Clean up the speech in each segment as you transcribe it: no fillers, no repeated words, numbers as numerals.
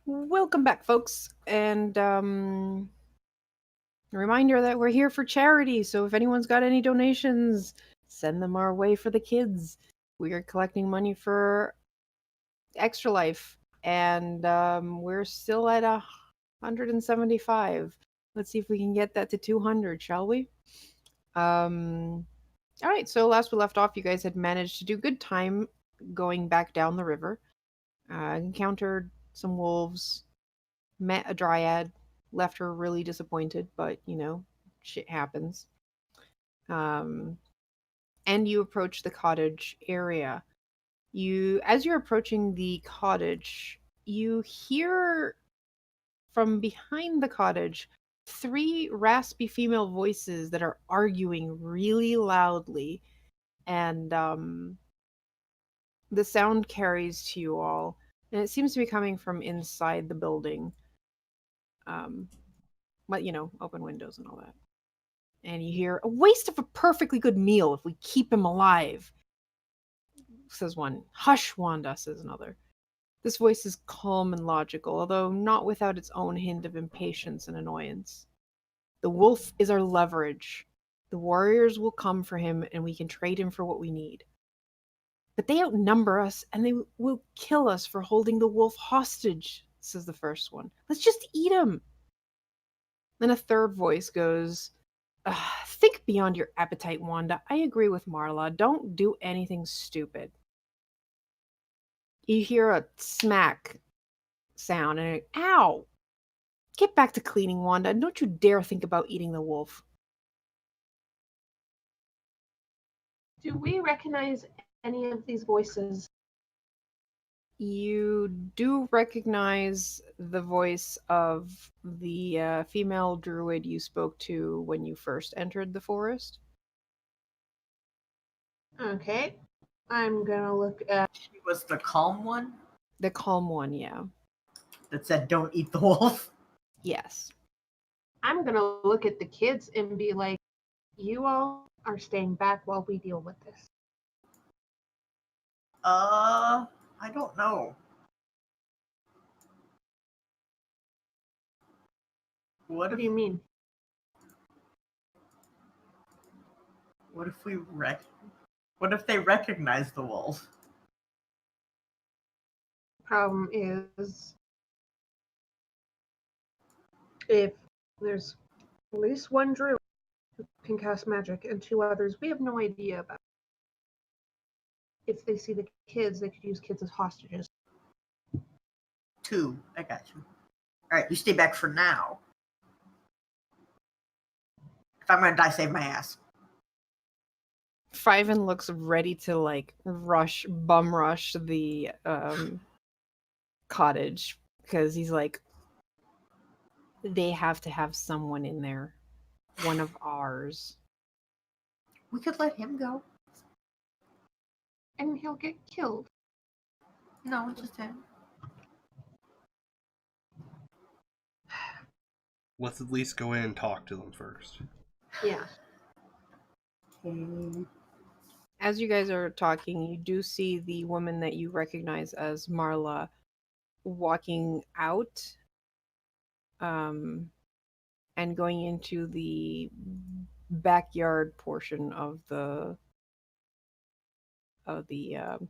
Welcome back, folks. And a reminder that we're here for charity. So if anyone's got any donations, send them our way for the kids. We are collecting money for Extra Life, and we're still at 175. Let's see if we can get that to 200, shall we? Um, all right. So last we left off, you guys had managed to do good time going back down the river. Encountered some wolves, met a dryad, left her really disappointed, but shit happens. Um, and you approach the cottage area. As you're approaching the cottage, you hear from behind the cottage three raspy female voices that are arguing really loudly, and the sound carries to you all, and it seems to be coming from inside the building. Um, but open windows and all that. And you hear, "A waste of a perfectly good meal if we keep him alive," says one. "Hush, Wanda," says another. This voice is calm and logical, although not without its own hint of impatience and annoyance. "The wolf is our leverage. The warriors will come for him, and we can trade him for what we need. But they outnumber us, and they will kill us for holding the wolf hostage," says the first one. "Let's just eat him." Then a third voice goes, "Think beyond your appetite, Wanda. I agree with Marla. Don't do anything stupid." You hear a smack sound and ow! "Get back to cleaning, Wanda, and don't you dare think about eating the wolf." Do we recognize any of these voices? You do recognize the voice of the female druid you spoke to when you first entered the forest. Okay. I'm gonna look at. She was the calm one The calm one, yeah. that said, "Don't eat the wolf." Yes. I'm gonna look at the kids and be like, "You all are staying back while we deal with this." I don't know. What What if do you mean? what if we what if they recognize the wolf? Problem is, if there's at least one druid who can cast magic and two others, we have no idea about. If they see the kids, they could use kids as hostages. Two. I got you. Alright, you stay back for now. If I'm gonna die, save my ass. Fiven looks ready to bum rush the cottage because he's like, they have to have someone in there, one of ours. We could let him go. And he'll get killed. No, just him. Let's at least go in and talk to them first. Yeah. As you guys are talking, you do see the woman that you recognize as Marla walking out, and going into the backyard portion of the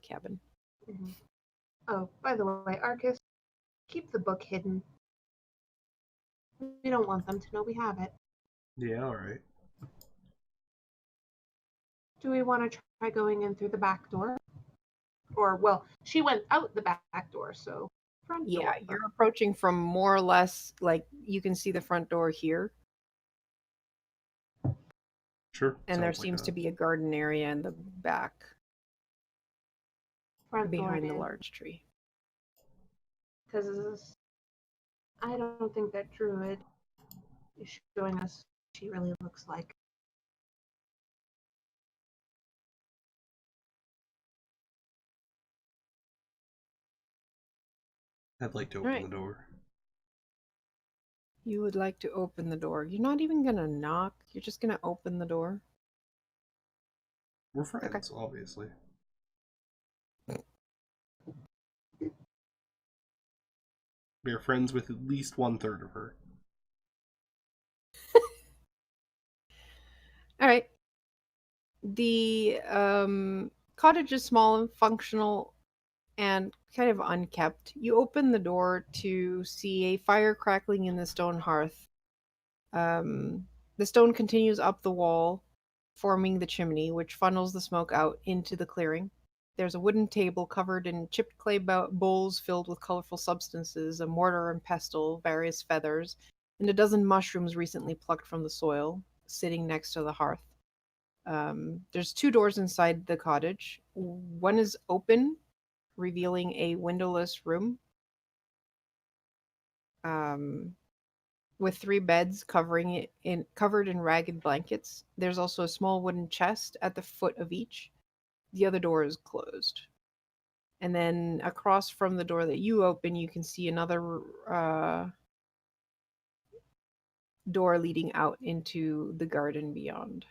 cabin. Mm-hmm. Oh, by the way, Arcus, keep the book hidden. We don't want them to know we have it. Yeah, alright. Do we want to try going in through the back door? Or, well, she went out the back door, so front door. Yeah, you're approaching from more or less, like, you can see the front door here. Sure. And there seems to be a garden area in the back front behind the door large tree. Because I don't think that druid is showing us what she really looks like. I'd like to open the door. You would like to open the door. You're not even gonna knock. You're just gonna open the door. We're friends, obviously. We are friends with at least 1/3 of her. All right. The cottage is small and functional and kind of unkept. You open the door to see a fire crackling in the stone hearth. The stone continues up the wall, forming the chimney, which funnels the smoke out into the clearing. There's a wooden table covered in chipped clay bowls filled with colorful substances, a mortar and pestle, various feathers, and a dozen mushrooms recently plucked from the soil, sitting next to the hearth. There's two doors inside the cottage. One is open, revealing a windowless room um, with three beds covered in ragged blankets. There's also a small wooden chest at the foot of each. The other door is closed. And then across from the door that you open, you can see another door leading out into the garden beyond.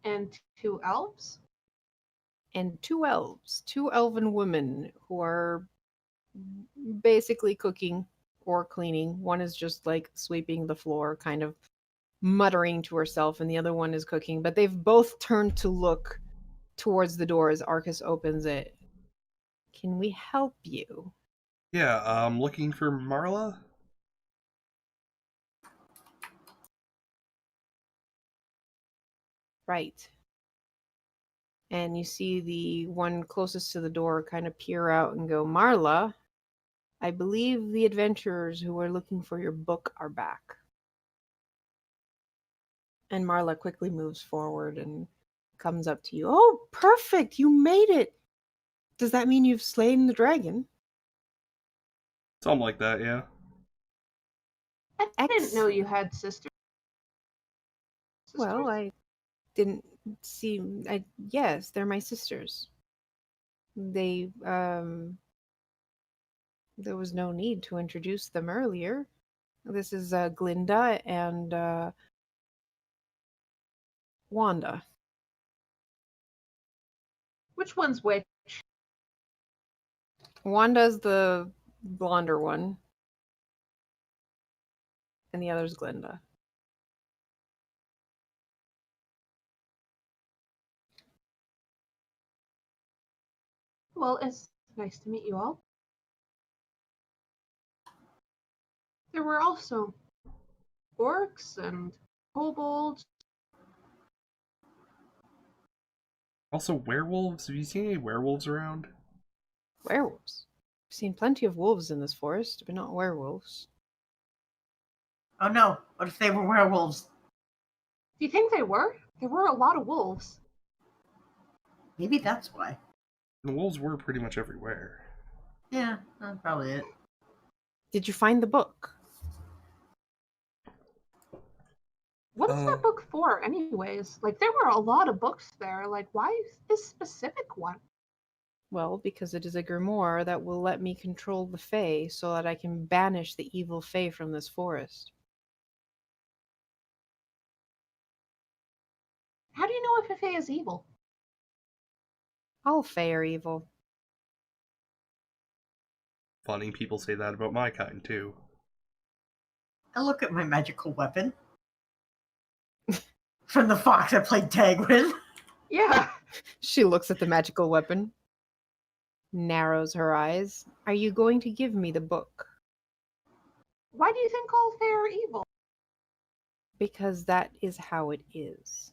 And two elves? And two elves, two elven women who are basically cooking or cleaning. One is just like sweeping the floor, kind of muttering to herself, and the other one is cooking. But they've both turned to look towards the door as Arcus opens it. Can we help you? Yeah, I'm looking for Marla. Right. And you see the one closest to the door kind of peer out and go, Marla, I believe the adventurers who are looking for your book are back. And Marla quickly moves forward and comes up to you. Oh, perfect! You made it! Does that mean you've slain the dragon? Something like that, yeah. I didn't know you had sisters. Well, I didn't see. Yes, they're my sisters. They, there was no need to introduce them earlier. This is Glinda and Wanda. Which one's which? Wanda's the blonder one, and the other's Glinda. Well, it's nice to meet you all. There were also orcs and kobolds. Also, werewolves. Have you seen any werewolves around? Werewolves. I've seen plenty of wolves in this forest, but not werewolves. Oh no, what if they were werewolves? Do you think they were? There were a lot of wolves. Maybe that's why. The wolves were pretty much everywhere. Yeah, that's probably it. Did you find the book? What is that book for, anyways? Like, there were a lot of books there. Like, why this specific one? Well, because it is a grimoire that will let me control the Fae so that I can banish the evil Fae from this forest. How do you know if a fae is evil? All Fae are evil. Funny, people say that about my kind, too. I look at my magical weapon. From the fox I played tag with. Yeah. She looks at the magical weapon, narrows her eyes. Are you going to give me the book? Why do you think all fae are evil? Because that is how it is.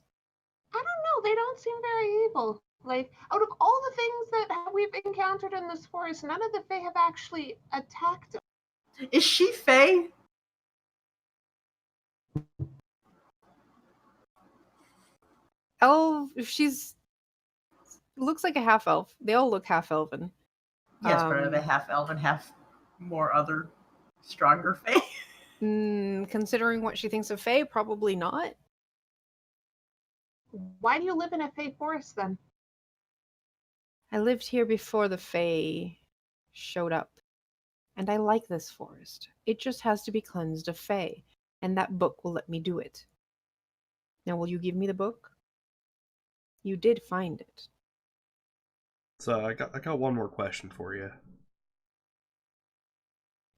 I don't know. They don't seem very evil. Like, out of all the things that we've encountered in this forest, none of the fae have actually attacked us. Is she Fae? She's looks like a half elf. They all look half elven. Yes, but are they half elf and half more other stronger Fae? Considering what she thinks of Fae, probably not. Why do you live in a fae forest then? I lived here before the Fae showed up, and I like this forest. It just has to be cleansed of Fae, and that book will let me do it. Now, will you give me the book? You did find it. So I got one more question for you.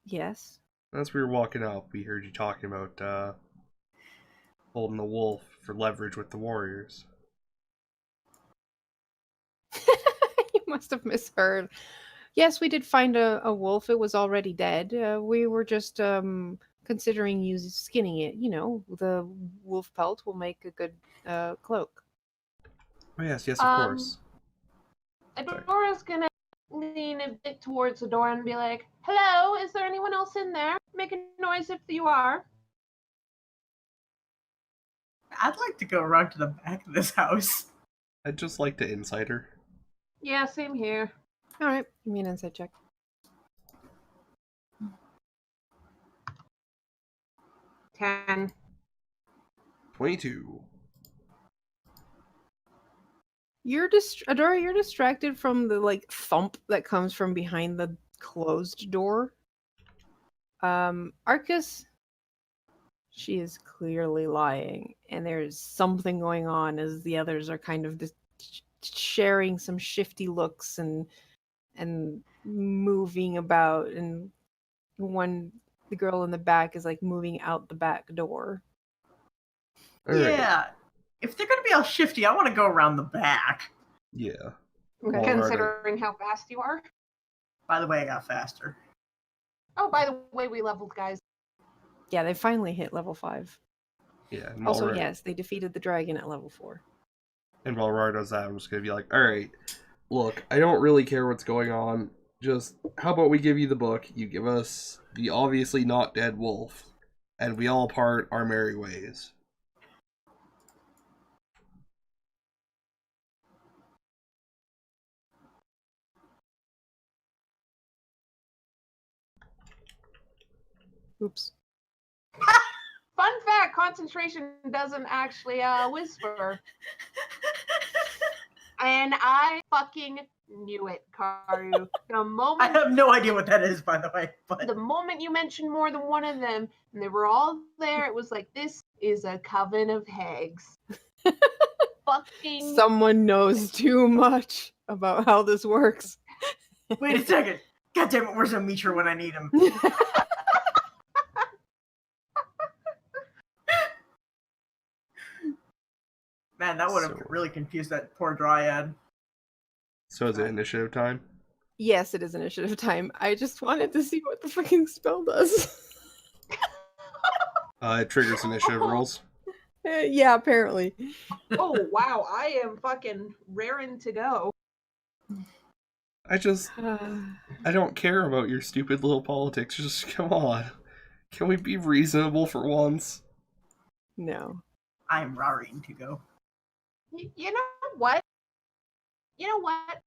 Yes. As we were walking up, we heard you talking about holding the wolf for leverage with the warriors. You must have misheard. Yes, we did find a wolf. It was already dead. We were just considering skinning it. You know, the wolf pelt will make a good cloak. Oh yes, of course. Sorry. Adora's gonna lean a bit towards the door and be like, "Hello, is there anyone else in there? Make a noise if you are." I'd like to go around to the back of this house. I'd just like to insider. Yeah, same here. All right, give me an insight check. 10. 22. Adora, you're distracted from the like thump that comes from behind the closed door. Arcus, she is clearly lying, and there's something going on as the others are kind of sharing some shifty looks and moving about, and the girl in the back is like moving out the back door. All right. Yeah. If they're gonna be all shifty, I want to go around the back. Yeah. Okay. Well, Considering how fast you are. By the way, I got faster. Oh, by the way, we leveled, guys. Yeah, they finally hit level 5. Yeah. And Also, while yes, they defeated the dragon at level 4. And while Rara does that, I'm just gonna be like, all right, look, I don't really care what's going on. Just how about we give you the book? You give us the obviously not dead wolf, and we all part our merry ways. Oops. Fun fact, concentration doesn't actually whisper. And I fucking knew it, Karu. The I moment have no idea what that is, by the way. But the moment you mentioned more than one of them, and they were all there, it was like, this is a coven of hags. Fucking Someone knows too much about how this works. wait a second. God damn it, where's Amitre when I need him? Man, that would have So- really confused that poor dryad. So is it initiative time? Yes, it is initiative time. I just wanted to see what the fucking spell does. It triggers initiative rolls. Yeah, apparently. oh wow, I am fucking raring to go. I don't care about your stupid little politics. Just come on. Can we be reasonable for once? No. I'm raring to go. You know what? You know what?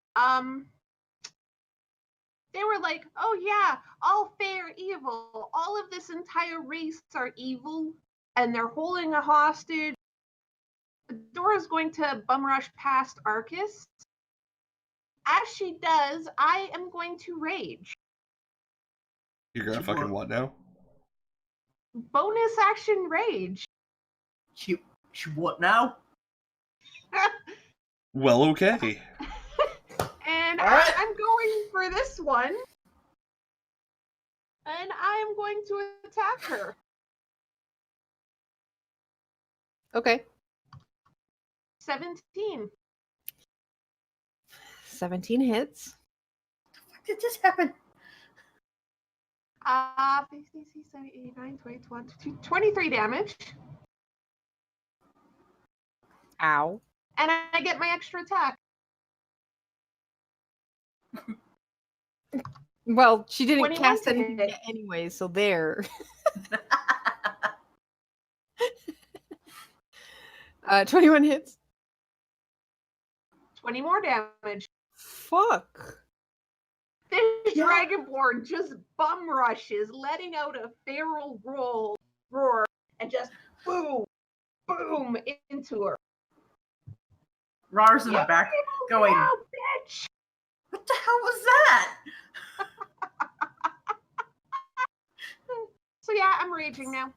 They were like, oh yeah, all fair evil. All of this entire race are evil, and they're holding a hostage. Dora's going to bum rush past Arcus. As she does, I am going to rage. You're gonna fucking what now? Bonus action rage. She what now? Well, okay. And All right. I'm going for this one. And I am going to attack her. Okay. 17. 17 hits. What did this happen? 50, 60, 70, 89, 20, 22, 23 damage. Ow. And I get my extra attack. Well, she didn't 21 cast to anything hit. yet anyway, so there. 21 hits. 20 more damage. Fuck. This Yeah. Dragonborn just bum rushes, letting out a feral roar, and just boom, boom into her. Rar's in the back going, Now, bitch! what the hell was that? So yeah, I'm raging now.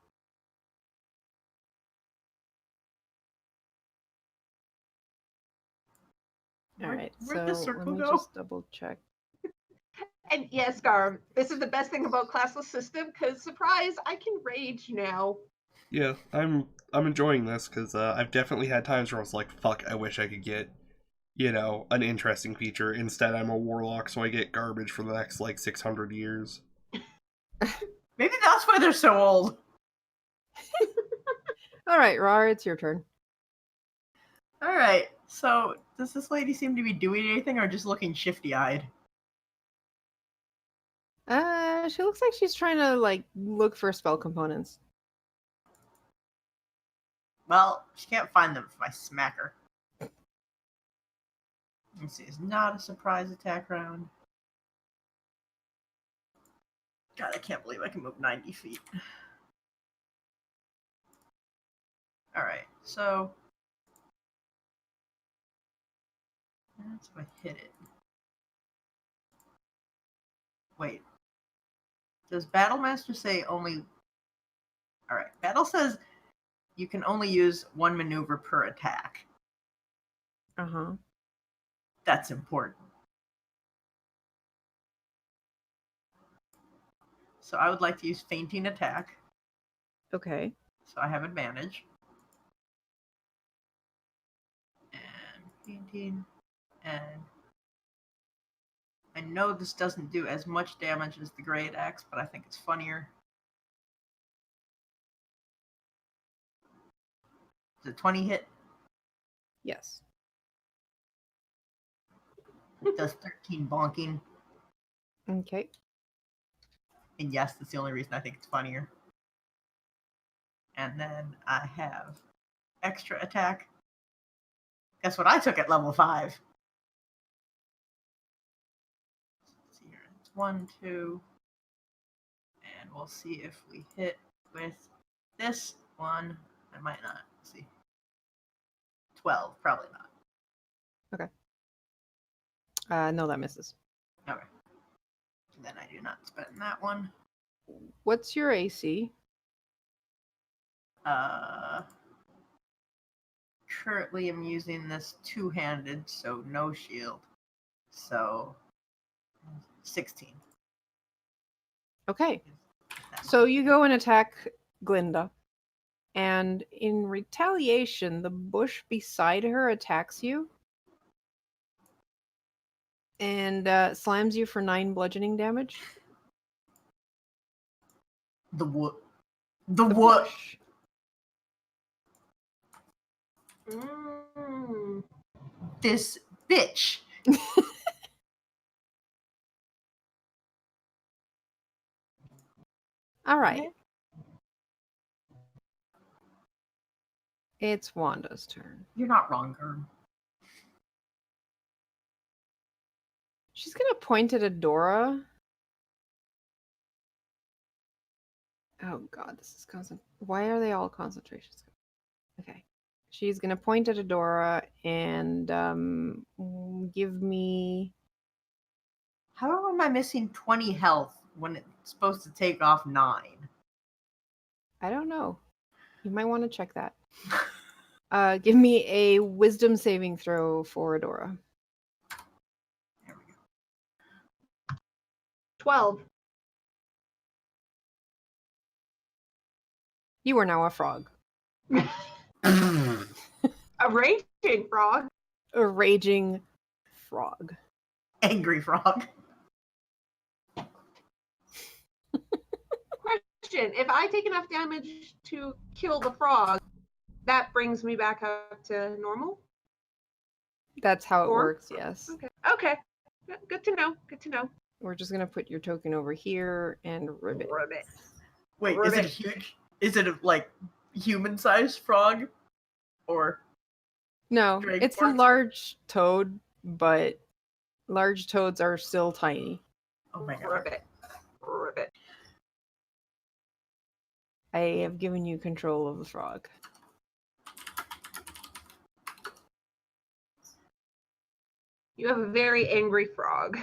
All right, Where'd the so let circle me go? just double check. And yes, Garm, this is the best thing about classless system, because surprise, I can rage now. Yeah, I'm enjoying this because I've definitely had times where I was like, "Fuck, I wish I could get, an interesting feature." Instead, I'm a warlock, so I get garbage for the next like 600 years. Maybe that's why they're so old. All right, Rar, it's your turn. All right. So, does this lady seem to be doing anything or just looking shifty-eyed? She looks like she's trying to like look for spell components. Well, she can't find them if I smack her. Let's see. It's not a surprise attack round. God, I can't believe I can move 90 feet. All right. So, that's if I hit it. Wait. Does Battlemaster say only... Alright, Battle says you can only use one maneuver per attack. Uh-huh. That's important. So I would like to use Fainting Attack, Okay. so I have advantage. And Fainting, and... I know this doesn't do as much damage as the Great Axe, but I think it's funnier. Does a 20 hit? Yes. It does 13 bonking. Okay. And yes, that's the only reason I think it's funnier. And then I have extra attack. Guess what I took at level 5? Let's see here. It's 1, 2. And we'll see if we hit with this one. I might not. Let's see. 12. Probably not. No, that misses. Okay. Then I do not spend that one. What's your AC? Currently I'm using this two-handed, so no shield. So 16. Okay. So you go and attack Glinda. And in retaliation, the bush beside her attacks you. And slams you for 9 bludgeoning damage. The wood. The The wood. bush. This bitch. All right. It's Wanda's turn. You're not wrong, Gurm. She's gonna point at Adora. Oh god, this is constant. Why are they all concentrations? Okay. She's gonna point at Adora and give me. How am I missing 20 health when it's supposed to take off 9? I don't know. You might want to check that. Give me a wisdom saving throw for Adora. There we go. 12. You are now a frog. A raging frog. A raging frog. Angry frog. Question: if I take enough damage to kill the frog, that brings me back up to normal? That's how it Form? works, yes. Okay. Okay. Good to know. Good to know. We're just gonna put your token over here and ribbit. Ribbit. Wait, is it huge? Is it a, like, human-sized frog? Or... No, Drake it's a barks? large toad, but large toads are still tiny. Oh my god. Ribbit. Ribbit. I have given you control of the frog. You have a very angry frog.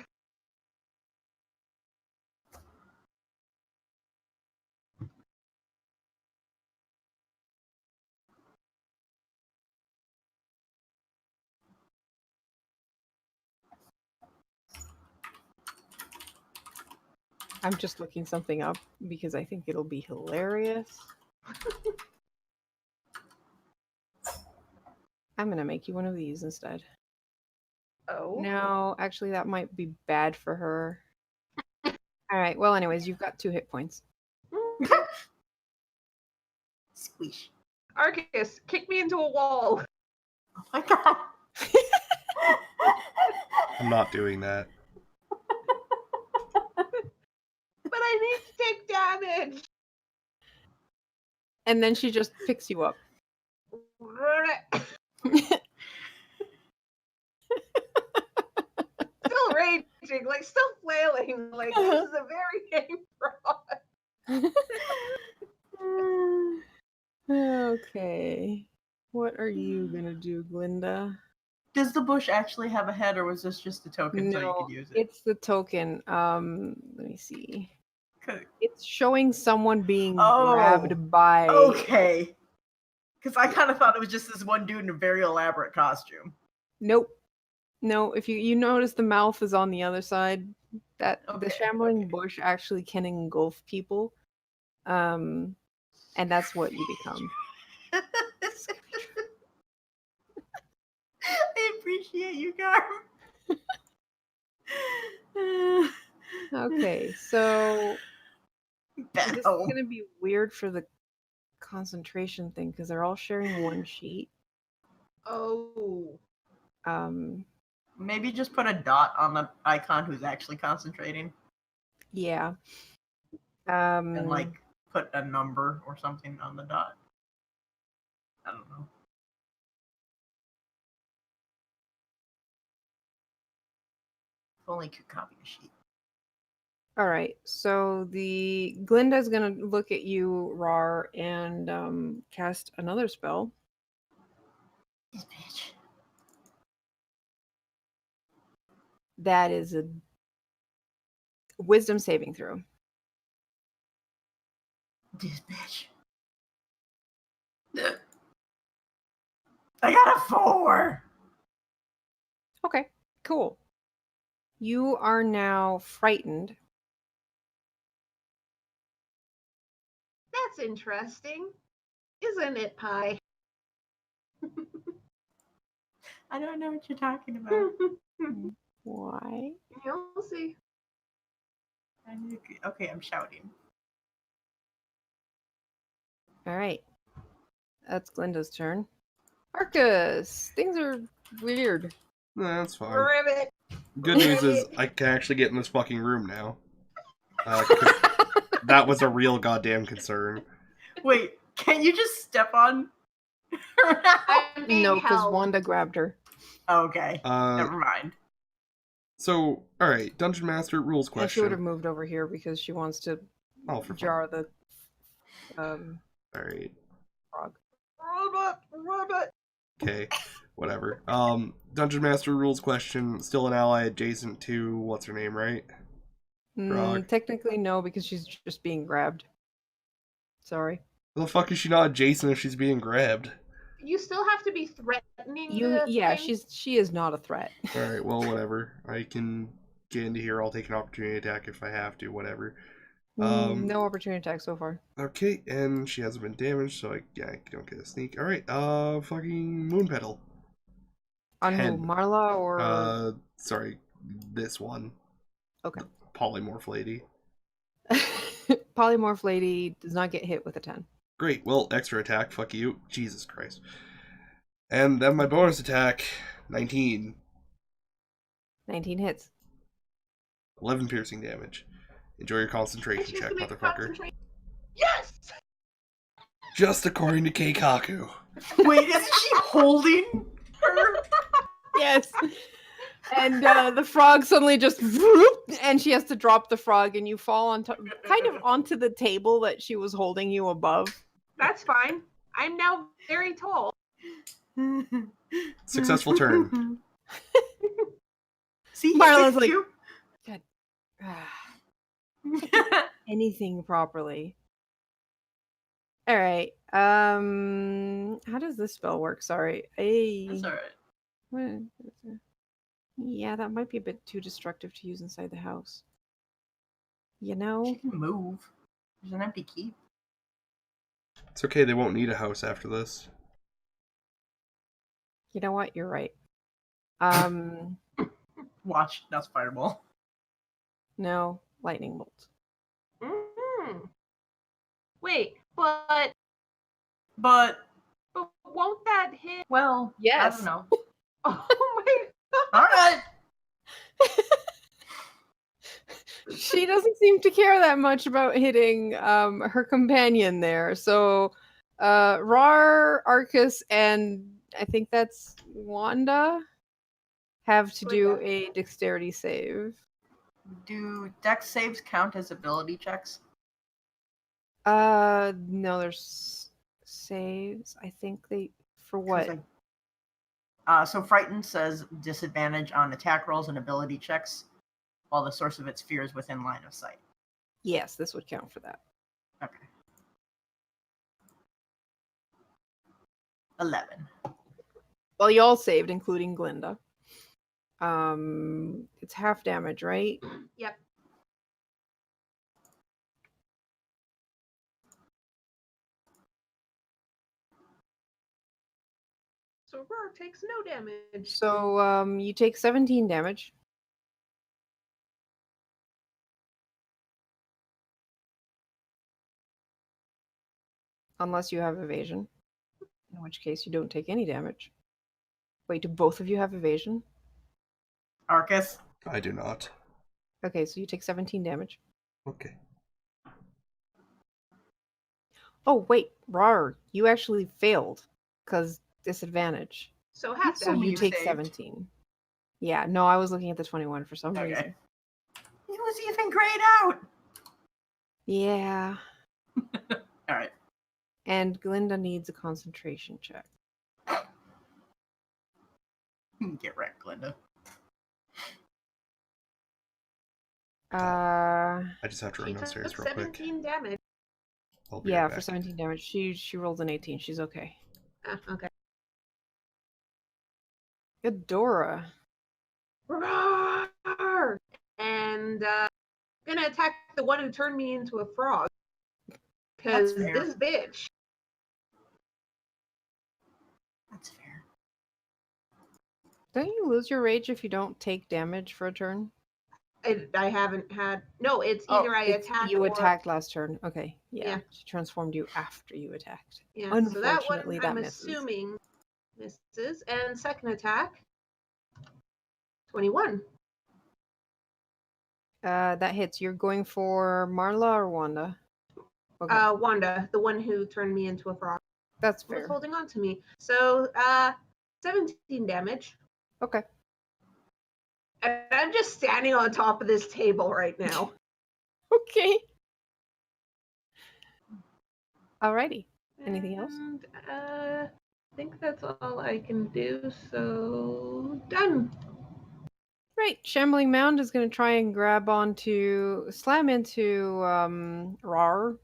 I'm just looking something up because I think it'll be hilarious. I'm gonna make you one of these instead. Oh. No, actually, that might be bad for her. All right. Well, anyways, you've got 2 hit points. Squish. Arcus, kick me into a wall. Oh my god. I'm not doing that. But I need to take damage. And then she just picks you up. Still raging, like still flailing. Like this is a very game fraud. Okay. What are you gonna do, Glinda? Does the bush actually have a head, or was this just a token so you No, could use it? it's the token. Let me see. 'Cause- It's showing someone being Oh, grabbed by. Okay. Because I kind of thought it was just this one dude in a very elaborate costume. Nope. No, if you notice the mouth is on the other side, that the Okay, shambling okay. bush actually can engulf people. And that's what you become. I appreciate you, Garm. Okay, so this is Battle. gonna be weird for the concentration thing because they're all sharing one sheet. Oh. Maybe just put a dot on the icon who's actually concentrating, Yeah. and like put a number or something on the dot. I don't know. If only could copy a sheet. All right, so the Glinda's gonna look at you, Rar, and cast another spell. This bitch. That is a wisdom saving throw. This bitch. I got a 4. Okay, cool. You are now frightened. That's interesting. Isn't it, Pie? I don't know what you're talking about. Why? You'll see. Okay, I'm shouting. All right, that's Glinda's turn. Arcus, things are weird. Nah, that's fine. Ribbit. Good news is I can actually get in this fucking room now. 'Cause that was a real goddamn concern. Wait, can you just step on her? I'm being No, because held. Wanda grabbed her. Okay, Uh, never mind. So, alright, Dungeon Master rules Yeah, she would have question. moved over here because she wants to Oh, for fun. jar the Alright, frog. Ribbit. okay, whatever. Dungeon Master rules question. Still an ally adjacent to what's her name, right? Frog. Technically, no, because she's just being grabbed. Sorry. Why the fuck is she not adjacent if she's being grabbed? You still have to be threatening. Yeah, thing. she is not a threat. Alright, well, whatever. I can get into here. I'll take an opportunity attack if I have to, whatever. No opportunity attack so far. Okay, and she hasn't been damaged, so I don't get a sneak. Alright, fucking Moon Petal. On who? 10. Marla or Sorry, this one. okay. The polymorph lady. Polymorph lady does not get hit with a 10. Great, well, extra attack, fuck you. Jesus Christ. And then my bonus attack, 19. 19 hits. 11 piercing damage. Enjoy your concentration She's check, gonna make motherfucker. concentrate. Yes. Just according to Keikaku. Wait, isn't she holding her? Yes. And the frog suddenly just whoop, and she has to drop the frog, and you fall on kind of onto the table that she was holding you above. That's fine. I'm now very tall. Successful turn. See, Marla's like like, anything properly. All right. How does this spell work? Sorry. That's all right. What? Yeah, that might be a bit too destructive to use inside the house. You She know? can move. There's an empty keep. It's okay, they won't need a house after this. You know what? You're right. Watch, that's fireball. No, lightning bolt. Wait, but But, won't that hit? well, I Yes. don't know. Oh my Alright! She doesn't seem to care that much about hitting her companion there. So Rar, Arcus, and I think that's Wanda have to do a dexterity save. Do dex saves count as ability checks? No, there's saves. I think they for 'Cause what? so Frightened says disadvantage on attack rolls and ability checks while the source of its fear is within line of sight. Yes, this would count for that. Okay. 11. Well, you all saved, including Glinda. It's half damage, right? Yep. So Roar takes no damage. So you take 17 damage. Unless you have evasion. In which case you don't take any damage. Wait, do both of you have evasion? Arcus? I do not. Okay, so you take 17 damage. Okay. Oh, wait, Rar, you actually failed. Because disadvantage. So half So So damage. you you take saved. 17. Yeah, no, I was looking at the 21 for some Okay. reason. It was even grayed out! Yeah. Alright. And Glinda needs a concentration check. Get wrecked, Glinda. Uh, I just have to She run took downstairs real quick. 17 damage. I'll be yeah, right for back. 17 damage. She rolled an 18. She's okay. Okay. Ghidorah. Roar! And gonna attack the one who turned me into a frog. Because That's fair. this bitch. That's fair. Don't you lose your rage if you don't take damage for a turn? I haven't had. No, it's Oh, either I attack You or. attacked last turn. Okay, yeah. Yeah. She transformed you after you attacked. Yeah, so that one Unfortunately, I'm that misses. assuming misses. And second attack, 21. That hits. You're going for Marla or Wanda? Okay, Wanda, the one who turned me into a frog, that's was fair. holding on to me. So 17 damage. Okay. And I'm just standing on top of this table right now. Okay. Alrighty. Anything else? And I think that's all I can do. So done. Right. Shambling Mound is going to try and slam into Rar.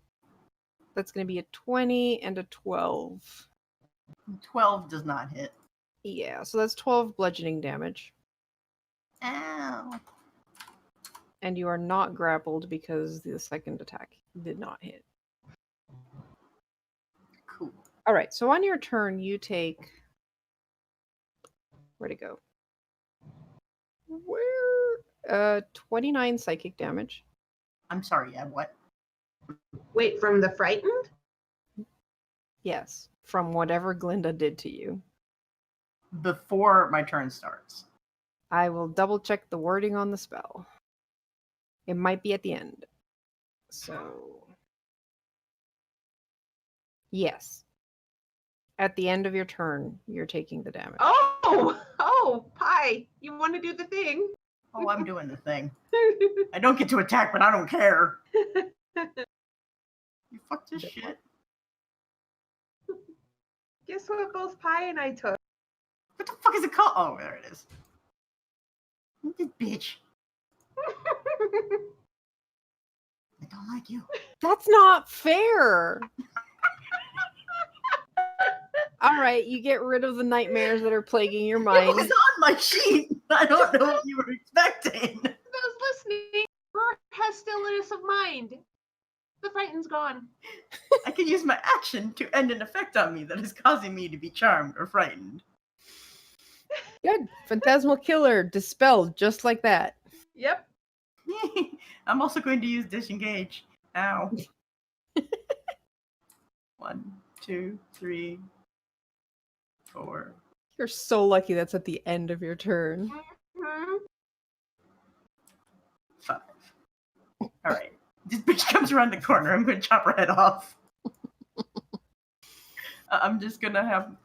That's going to be a 20 and a 12. 12 does not hit. Yeah, so that's 12 bludgeoning damage. Ow. And you are not grappled because the second attack did not hit. Cool. All right, so on your turn, you take. Where'd it go? 29 psychic damage. I'm sorry, yeah, what? Wait, from the frightened? Yes, from whatever Glinda did to you. Before my turn starts. I will double check the wording on the spell. It might be at the end. So. Yes. At the end of your turn, you're taking the damage. Oh, Pie, you want to do the thing? Oh, I'm doing the thing. I don't get to attack, but I don't care. You fucked this shit. Guess what both Pie and I took? What the fuck is it called? Oh, there it is. This bitch. I don't like you. That's not fair. All right, you get rid of the nightmares that are plaguing your It mind. was on my sheet. I don't know what you were expecting. I was listening. Roar has still stillness of mind. The frightened's gone. I can use my action to end an effect on me that is causing me to be charmed or frightened. Good. Phantasmal killer dispelled just like that. Yep. I'm also going to use disengage. Ow. 1, 2, 3, 4. You're so lucky that's at the end of your turn. Mhm. 5. Alright. This bitch comes around the corner. I'm going to chop her head off. I'm just going to have...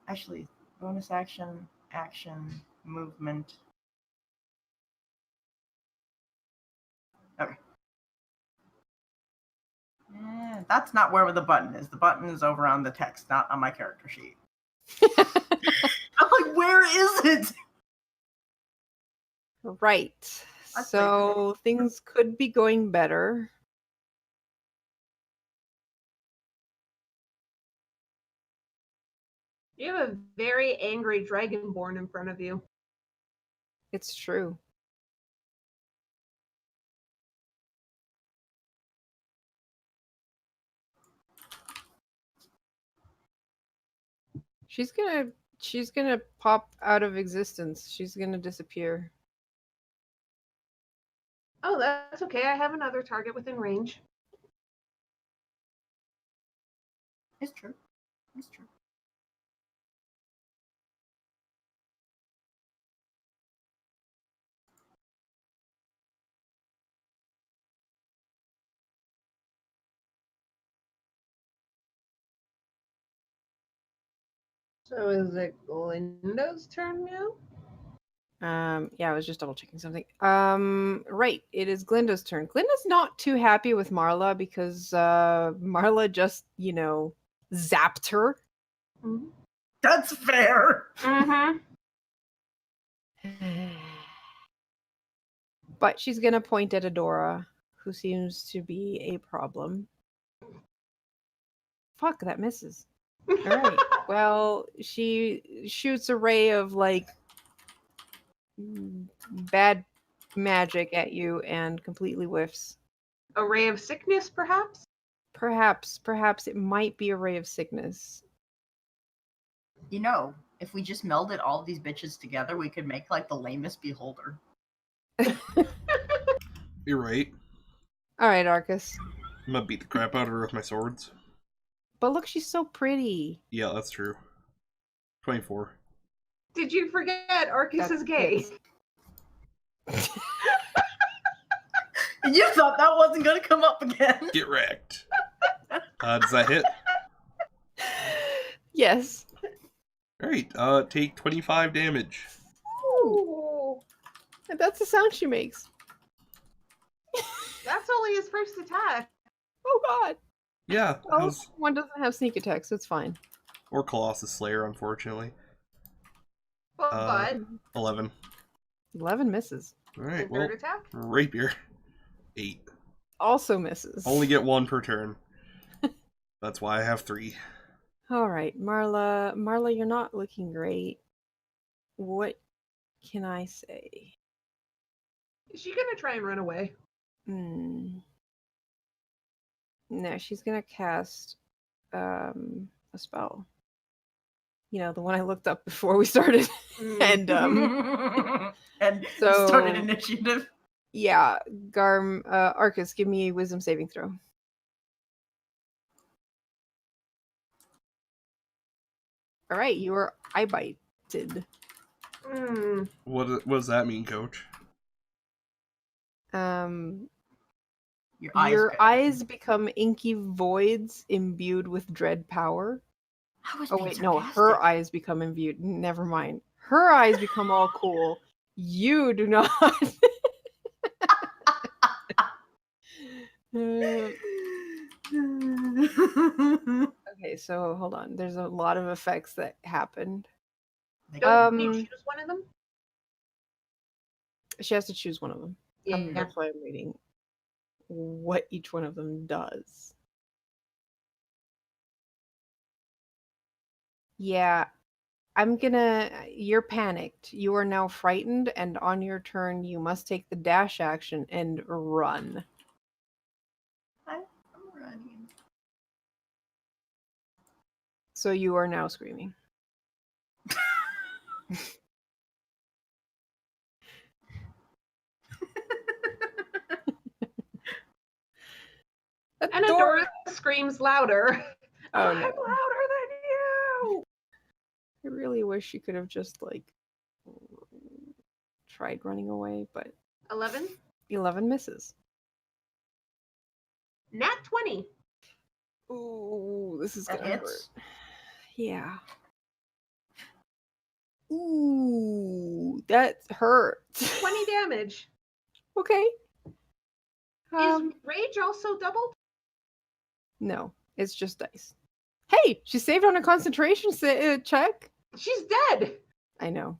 actually, bonus action, movement. Okay. That's not where the button is. The button is over on the text, not on my character sheet. I'm like, where is it? Right. So things could be going better. You have a very angry dragonborn in front of you. It's true. She's gonna pop out of existence. She's gonna disappear. Oh, that's okay. I have another target within range. It's true. It's true. So is it Glinda's turn now? Yeah, I was just double checking something. Right, it is Glinda's turn. Glinda's not too happy with Marla because Marla just, zapped her. Mm-hmm. That's fair. Mm-hmm. But she's gonna point at Adora, who seems to be a problem. Fuck, that misses. All right. Well, she shoots a ray of bad magic at you and completely whiffs. A ray of sickness, perhaps? Perhaps it might be a ray of sickness. You know, if we just melded all of these bitches together, we could make like the lamest beholder. You're right. All right, Arcus. I'm gonna beat the crap out of her with my swords. But look, she's so pretty. Yeah, that's true. 24. Did you forget Arcus is gay? You thought that wasn't going to come up again. Get wrecked. Does that hit? Yes. Alright, take 25 damage. Ooh. And that's the sound she makes. That's only his first attack. Oh god. Yeah, Oh, one doesn't have sneak attack, so it's fine. or Colossus Slayer, unfortunately. But 11. 11 misses. Alright, the well, third attack? rapier. 8. Also misses. Only get 1 per turn. That's why I have 3. All right, Marla. Marla, you're not looking great. What can I say? Is she gonna try and run away? No, she's gonna cast a spell. You know, the one I looked up before we started. And and so started initiative. yeah, Arcus, give me a wisdom saving throw. All right, you are eye-bited. What does that mean, Coach? Your eyes become inky voids imbued with dread power. Oh wait, no, her eyes become imbued. Never mind. Her eyes become all cool. You do not. Okay, so hold on. There's a lot of effects that happened. Don't you choose one of them? She has to choose one of them. Yeah. That's why I'm reading what each one of them does. Yeah. You're panicked. You are now frightened, and on your turn, you must take the dash action and run. I'm running. So you are now screaming. And Adora screams louder. Oh, I'm no. louder than you. I really wish you could have just, like, tried running away, but 11. 11 misses. Nat 20. Ooh, this is That gonna hurt. hits. Yeah. Ooh, that hurts. 20 damage. Okay. Is rage also doubled? No, it's just dice. Hey, she saved on a concentration check. She's dead. I know.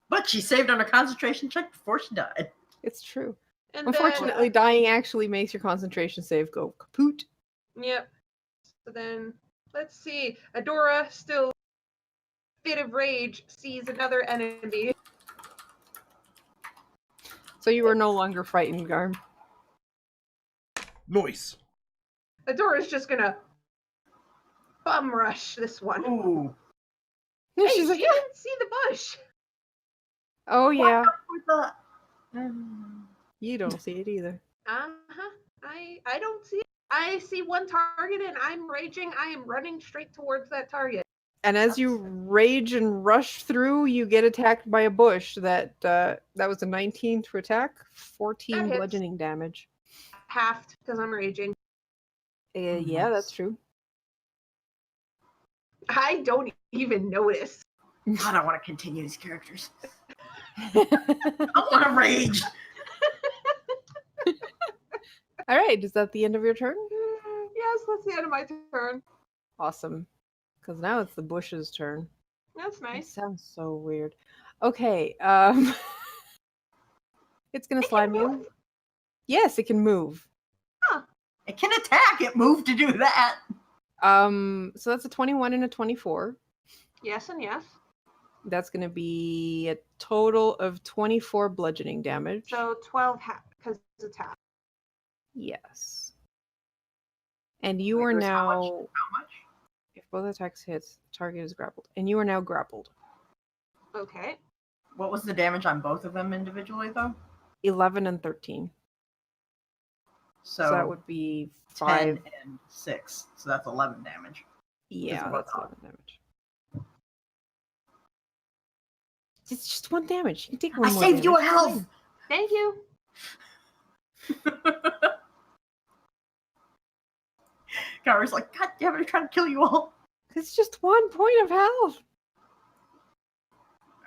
But she saved on a concentration check before she died. It's true. And Unfortunately, dying actually makes your concentration save go kaput. Yep. So then, let's see. Adora, still fit of rage, sees another enemy. So you are no longer frightened, Garm. Noise. Adora's just gonna bum rush this one. Ooh. No, Hey, she's like, she didn't see the bush. oh yeah, With the... you don't see it either. Uh-huh. I don't see it. I see one target and I'm raging. I am running straight towards that target. And as you rage and rush through, you get attacked by a bush. That was a 19 to attack, 14 That hits. bludgeoning damage. Halved because I'm raging. Yeah, that's true. I don't even notice. God, I want to continue these characters. I want to rage. All right, is that the end of your turn? Yes, that's the end of my turn. Awesome, because now it's the bush's turn. That's It nice. sounds so weird. Okay, it's gonna slide me. move? Yes, it can move. It can attack. It moved to do that. So that's a 21 and a 24. Yes and yes. That's gonna be a total of 24 bludgeoning damage. So 12 because it's half. Yes. And you Wait, are there's how now, much? if both attacks hits, the target is grappled. And you are now grappled. Okay. What was the damage on both of them individually, though? 11 and 13. So that would be 10 5. and 6. So that's 11 damage. Yeah, both that's off. 11 damage. It's just 1 damage. You can take one I more saved you a damage. health! Thank you. Gary's like, God damn it, I'm trying to kill you all. It's just 1 point of health.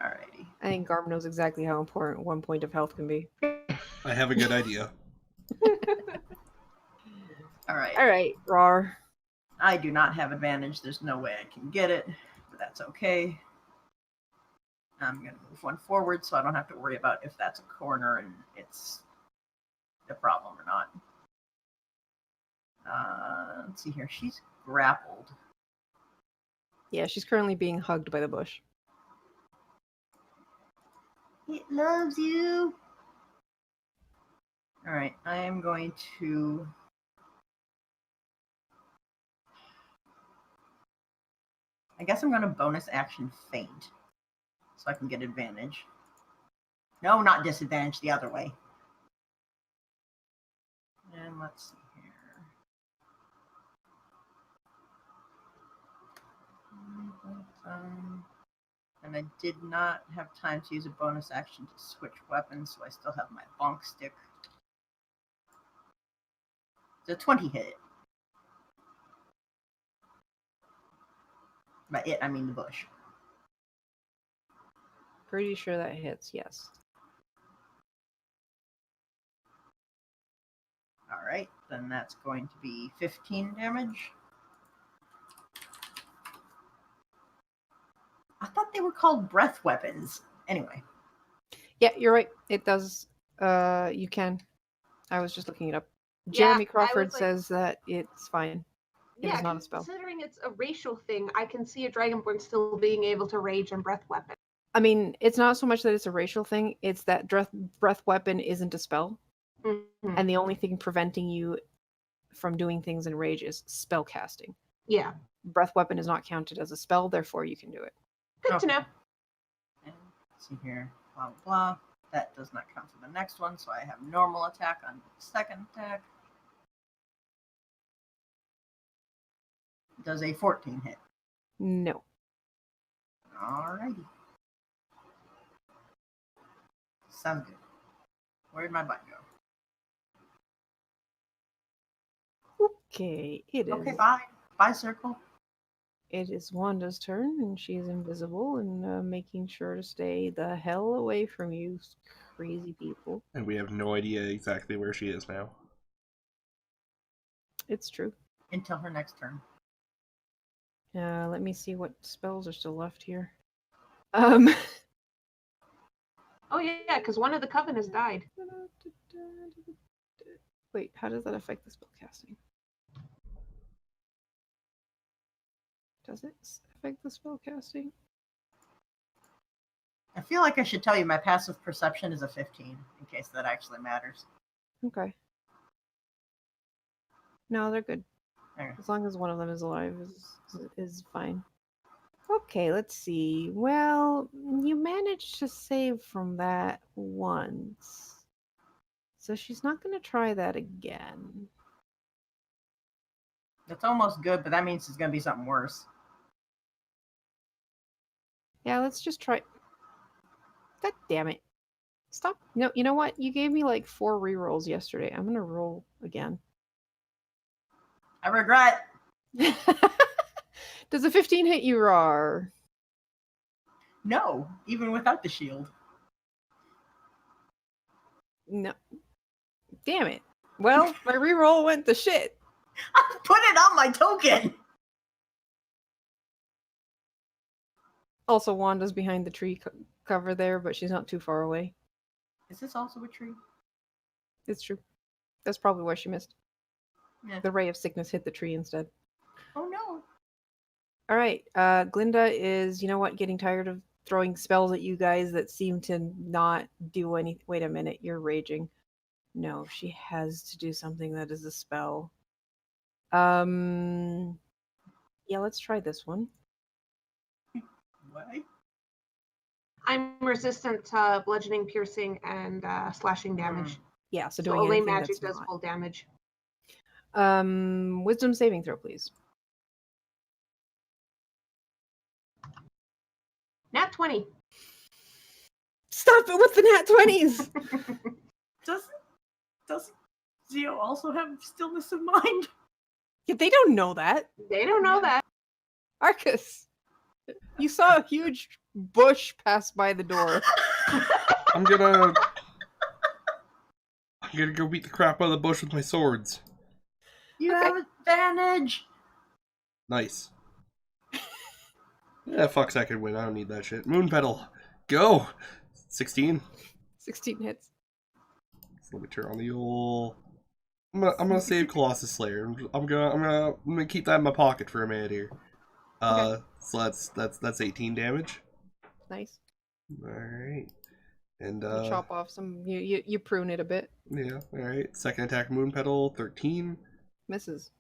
Alrighty. I think Garm knows exactly how important 1 point of health can be. I have a good idea. Alright. All right, Rar. I do not have advantage. There's no way I can get it, but that's okay. I'm going to move 1 forward so I don't have to worry about if that's a corner and it's a problem or not. Let's see here. She's grappled. Yeah, she's currently being hugged by the bush. It loves you. Alright, I am going to... I guess I'm going to bonus action faint. So I can get advantage. No, not disadvantage, the other way. And let's see here. And I did not have time to use a bonus action to switch weapons, so I still have my bonk stick. The 20 hit. By it, I mean the bush. Pretty sure that hits, yes. Alright, then that's going to be 15 damage. I thought they were called breath weapons. Anyway. Yeah, you're right. It does. You can. I was just looking it up. Jeremy Yeah, I Crawford was like- says that it's fine. It is not a spell. Considering it's a racial thing, I can see a Dragonborn still being able to rage and breath weapon. I mean, it's not so much that it's a racial thing, it's that breath weapon isn't a spell. Mm-hmm. And the only thing preventing you from doing things in rage is spell casting. Yeah. Breath weapon is not counted as a spell, therefore you can do it. Good to Okay. know. And let's see here. Blah, blah, blah. That does not count for the next one, so I have normal attack on the second attack. Does a 14 hit? No. Alrighty. Sounds good. Where'd my button go? Okay, it is. Okay, bye. Bye, circle. It is Wanda's turn, and she's invisible and making sure to stay the hell away from you, crazy people. And we have no idea exactly where she is now. It's true. Until her next turn. Let me see what spells are still left here. Oh yeah, because one of the coven has died. Wait, how does that affect the spell casting? Does it affect the spell casting? I feel like I should tell you my passive perception is a 15, in case that actually matters. Okay. No, they're good. Okay. As long as one of them is alive is fine. Okay, let's see. Well, you managed to save from that once. So she's not going to try that again. That's almost good, but that means it's going to be something worse. Yeah, let's just try. God damn it. Stop. No, you know what? You gave me like 4 rerolls yesterday. I'm going to roll again. I regret. Does a 15 hit you, Rar? No, even without the shield. No. Damn it. Well, my reroll went to shit. I put it on my token. Also, Wanda's behind the tree cover there, but she's not too far away. Is this also a tree? It's true. That's probably why she missed. Yeah. The ray of sickness hit the tree instead. Oh no. All right. Glinda is, you know what, getting tired of throwing spells at you guys that seem to not do any. Wait a minute, you're raging. No, she has to do something that is a spell. Yeah, let's try this one. Why? I'm resistant to bludgeoning, piercing, and slashing damage. Yeah, so So doing only anything magic that's does not. full damage. Wisdom saving throw, please. Nat 20. Stop it with the nat 20s! Does Zio also have stillness of mind? Yeah, they don't know that. They don't know that. Arcus, you saw a huge bush pass by the door. I'm gonna go beat the crap out of the bush with my swords. You Okay. have advantage. Nice. Yeah, fuck, I could win. I don't need that shit. Moon petal, go. 16. 16 hits. So let me turn on the old. I'm gonna save Colossus Slayer. I'm gonna keep that in my pocket for a minute here. Okay. So that's 18 damage. Nice. All right. And You chop off some. You prune it a bit. yeah. All right. Second attack, Moon Petal, 13, Misses.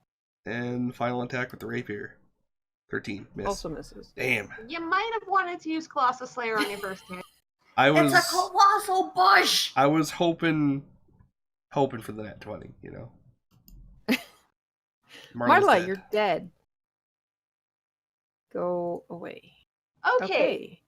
and final attack with the rapier, 13. Miss. Also misses. Damn. You might have wanted to use Colossus Slayer on your first hit. It's a colossal bush. I was hoping for the nat 20. You know. Marla, you're dead. Go away. Okay.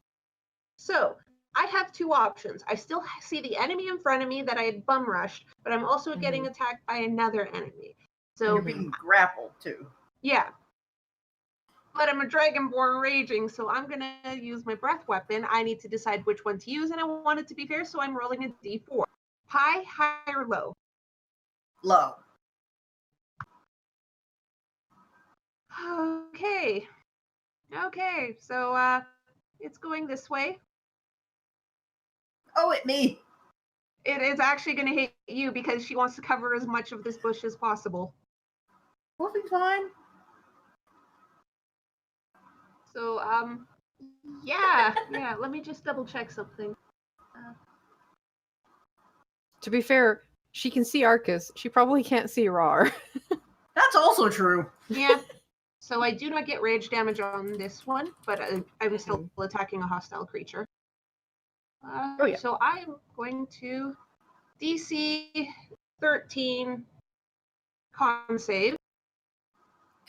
So I have 2 options. I still see the enemy in front of me that I had bum rushed, but I'm also getting attacked by another enemy. So You're being grappled too. yeah. But I'm a Dragonborn raging, so I'm gonna use my breath weapon. I need to decide which one to use, and I want it to be fair, so I'm rolling a d4. High, high, or low? Low. Okay. Okay, so it's going this way. Oh, it me. It is actually going to hit you because she wants to cover as much of this bush as possible. We'll be fine. So, yeah. Let me just double check something. To be fair, she can see Arcus. She probably can't see Rar. That's also true. Yeah. So I do not get rage damage on this one, but I'm still attacking a hostile creature. Oh, yeah. So I'm going to DC 13 con save.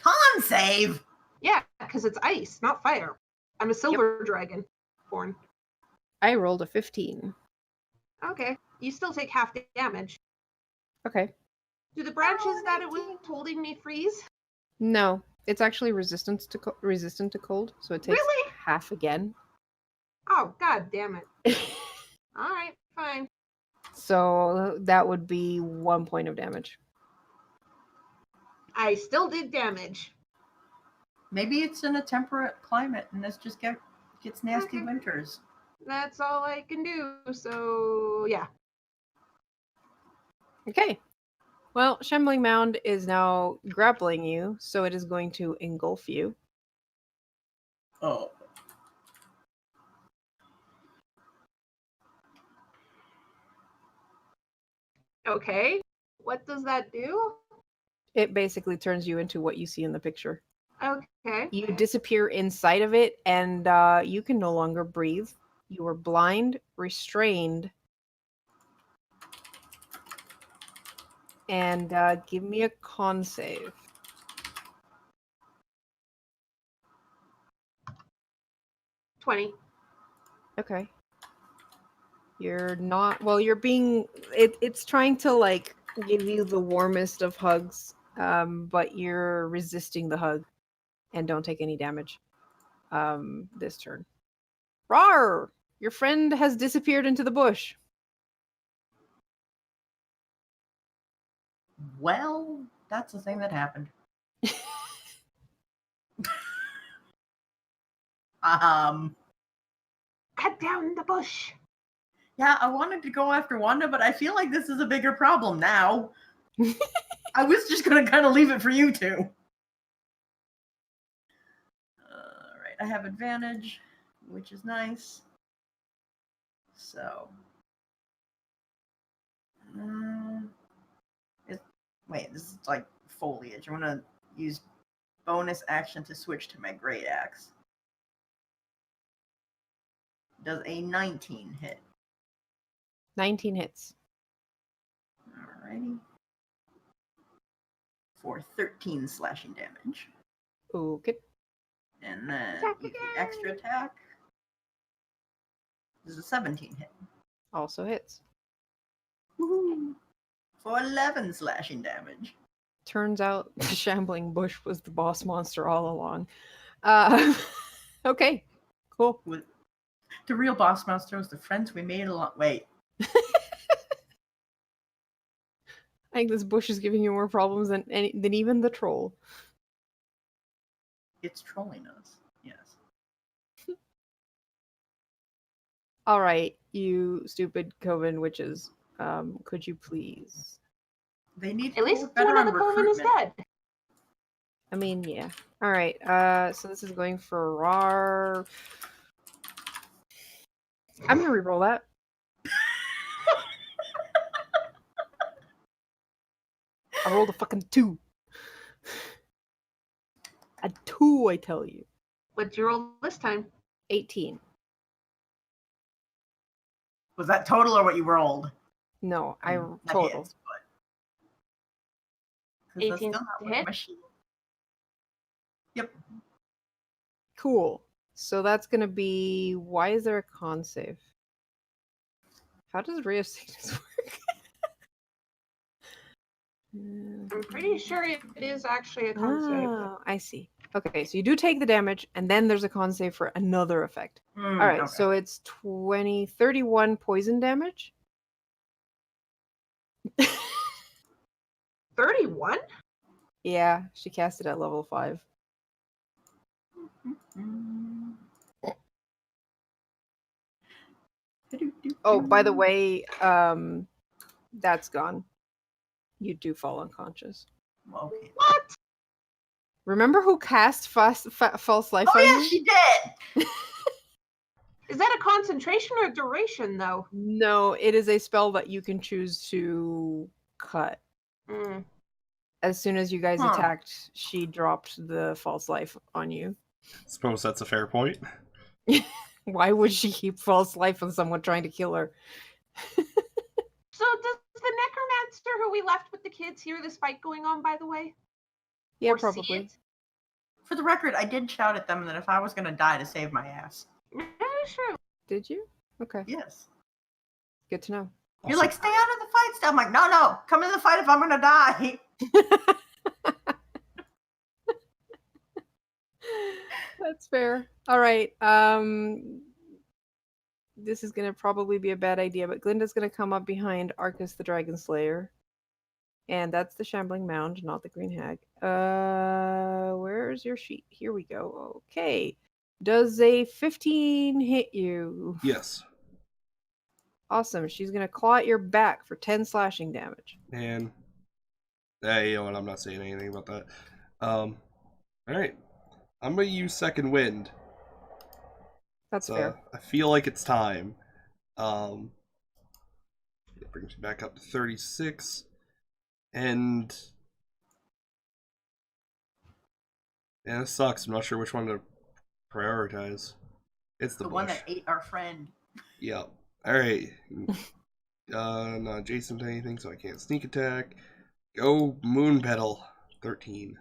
Con save. Yeah, because it's ice, not fire. I'm a silver dragon born. I rolled a 15. Okay. You still take half the damage. Okay. Do the branches that it was holding me freeze? No, it's actually resistant to cold, so it takes Really? half again. Oh, god damn it. Alright, fine. So that would be 1 point of damage. I still did damage. Maybe it's in a temperate climate and this just gets nasty Okay. winters. That's all I can do, so yeah. Okay. Well, Shambling Mound is now grappling you, so it is going to engulf you. Oh. Okay. What does that do? It basically turns you into what you see in the picture. Okay. You disappear inside of it, and you can no longer breathe. You are blind, restrained, and give me a con save. $20. Okay. You're not, well, you're being, it's trying to like give you the warmest of hugs, but you're resisting the hug and don't take any damage this turn. Rawr! Your friend has disappeared into the bush. Well, that's the thing that happened. Cut down the bush. Yeah, I wanted to go after Wanda, but I feel like this is a bigger problem now. I was just gonna kind of leave it for you two. Alright, I have advantage, which is nice. So. Wait, this is like foliage. I'm gonna use bonus action to switch to my great axe. Does a 19 hit? 19 hits. Alrighty. For 13 slashing damage. Okay. And then Attack use again. the extra attack. This is a 17 hit. Also hits. Woohoo! For 11 slashing damage. Turns out the shambling bush was the boss monster all along. Okay, cool. With the real boss monster was the friends we made along. Wait. I think this bush is giving you more problems than even the troll. It's trolling us. Yes. All right, you stupid coven witches. Could you please? They need to At least work better one of on the coven is recruitment. dead. I mean, yeah. All right. So this is going for Rar. I'm gonna reroll that. I rolled a fucking 2. A 2, I tell you. What'd you roll this time? 18. Was that total or what you rolled? No, That total. hits, but... 'cause that's 18 still not to what hit? my shield. Yep. Cool. So that's gonna be. Why is there a con save? How does Ray of Sickness work? I'm pretty sure it is actually a con save. Oh, I see. Okay, so you do take the damage, and then there's a con save for another effect. All right, Okay. so it's 31 poison damage. 31? Yeah, she cast it at level 5. Oh, by the way, that's gone. You do fall unconscious. Okay. What? Remember who cast false life Oh on yeah, you? she did. Is that a concentration or duration, though? No, it is a spell that you can choose to cut. Mm. As soon as you guys Huh. attacked, she dropped the false life on you. Suppose that's a fair point. Why would she keep false life on someone trying to kill her? So does the necromancer who we left with the kids hear this fight going on, by the way? Yeah, Or see probably. it? For the record, I did shout at them that if I was gonna die, to save my ass. Yeah, sure. Did you? Okay, Yes. good to know. You're like, stay out of the fight still. I'm like, no, come in the fight if I'm gonna die. That's fair. All right. This is gonna probably be a bad idea, but Glinda's gonna come up behind Arcus the Dragon Slayer. And that's the Shambling Mound, not the Green Hag. Where's your sheet? Here we go. Okay. Does a 15 hit you? Yes. Awesome. She's gonna claw at your back for 10 slashing damage. And you know what? I'm not saying anything about that. All right. I'm gonna use Second Wind. That's So fair. I feel like it's time. It brings me back up to 36, and yeah, it sucks. I'm not sure which one to prioritize. It's the one bush. that ate our friend. Yeah. All right. Not adjacent to anything, so I can't sneak attack. Go Moon Petal, 13.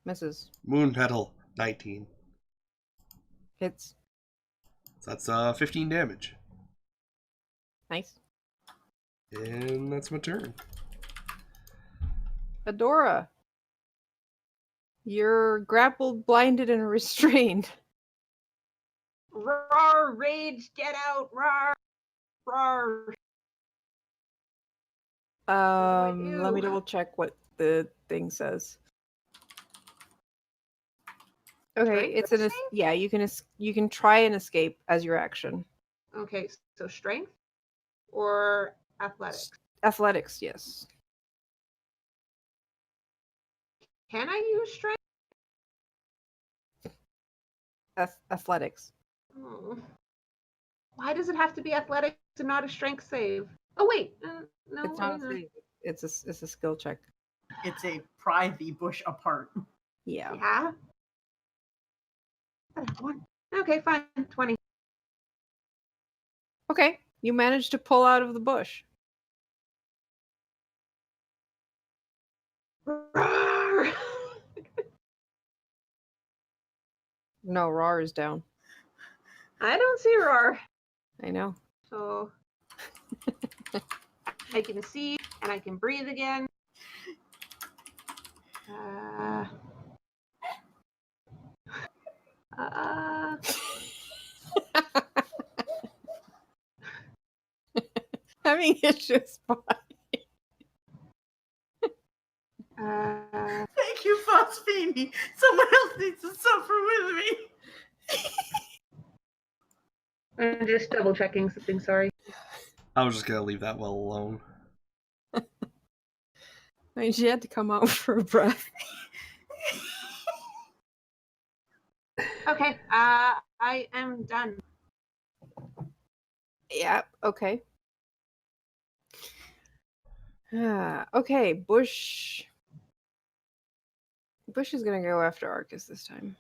Misses. Moon Petal, 19. Hits. So that's 15 damage. Nice. And that's my turn. Adora. You're grappled, blinded, and restrained. Rawr, rage, get out, rawr, rawr. Let me do? double check what the thing says. Okay, Strength it's or an save? yeah. You can try and escape as your action. Okay, so strength or athletics? Athletics, yes. Can I use strength? Athletics. Oh. Why does it have to be athletics and not a strength save? Oh wait, no. It's not a save. It's a skill check. It's a pry the bush apart. Yeah. Yeah. I have one. Okay, fine. 20. Okay, you managed to pull out of the bush. Rawr! No, Rar is down. I don't see roar. I know. So I can see and I can breathe again. Having issues. Thank you, Phosphine. Someone else needs to suffer with me. I'm just double checking something, sorry. I was just gonna leave that well alone. I mean, she had to come out for a breath. Okay, I am done. Yeah, okay. Okay, Bush. Bush is gonna go after Arcus this time.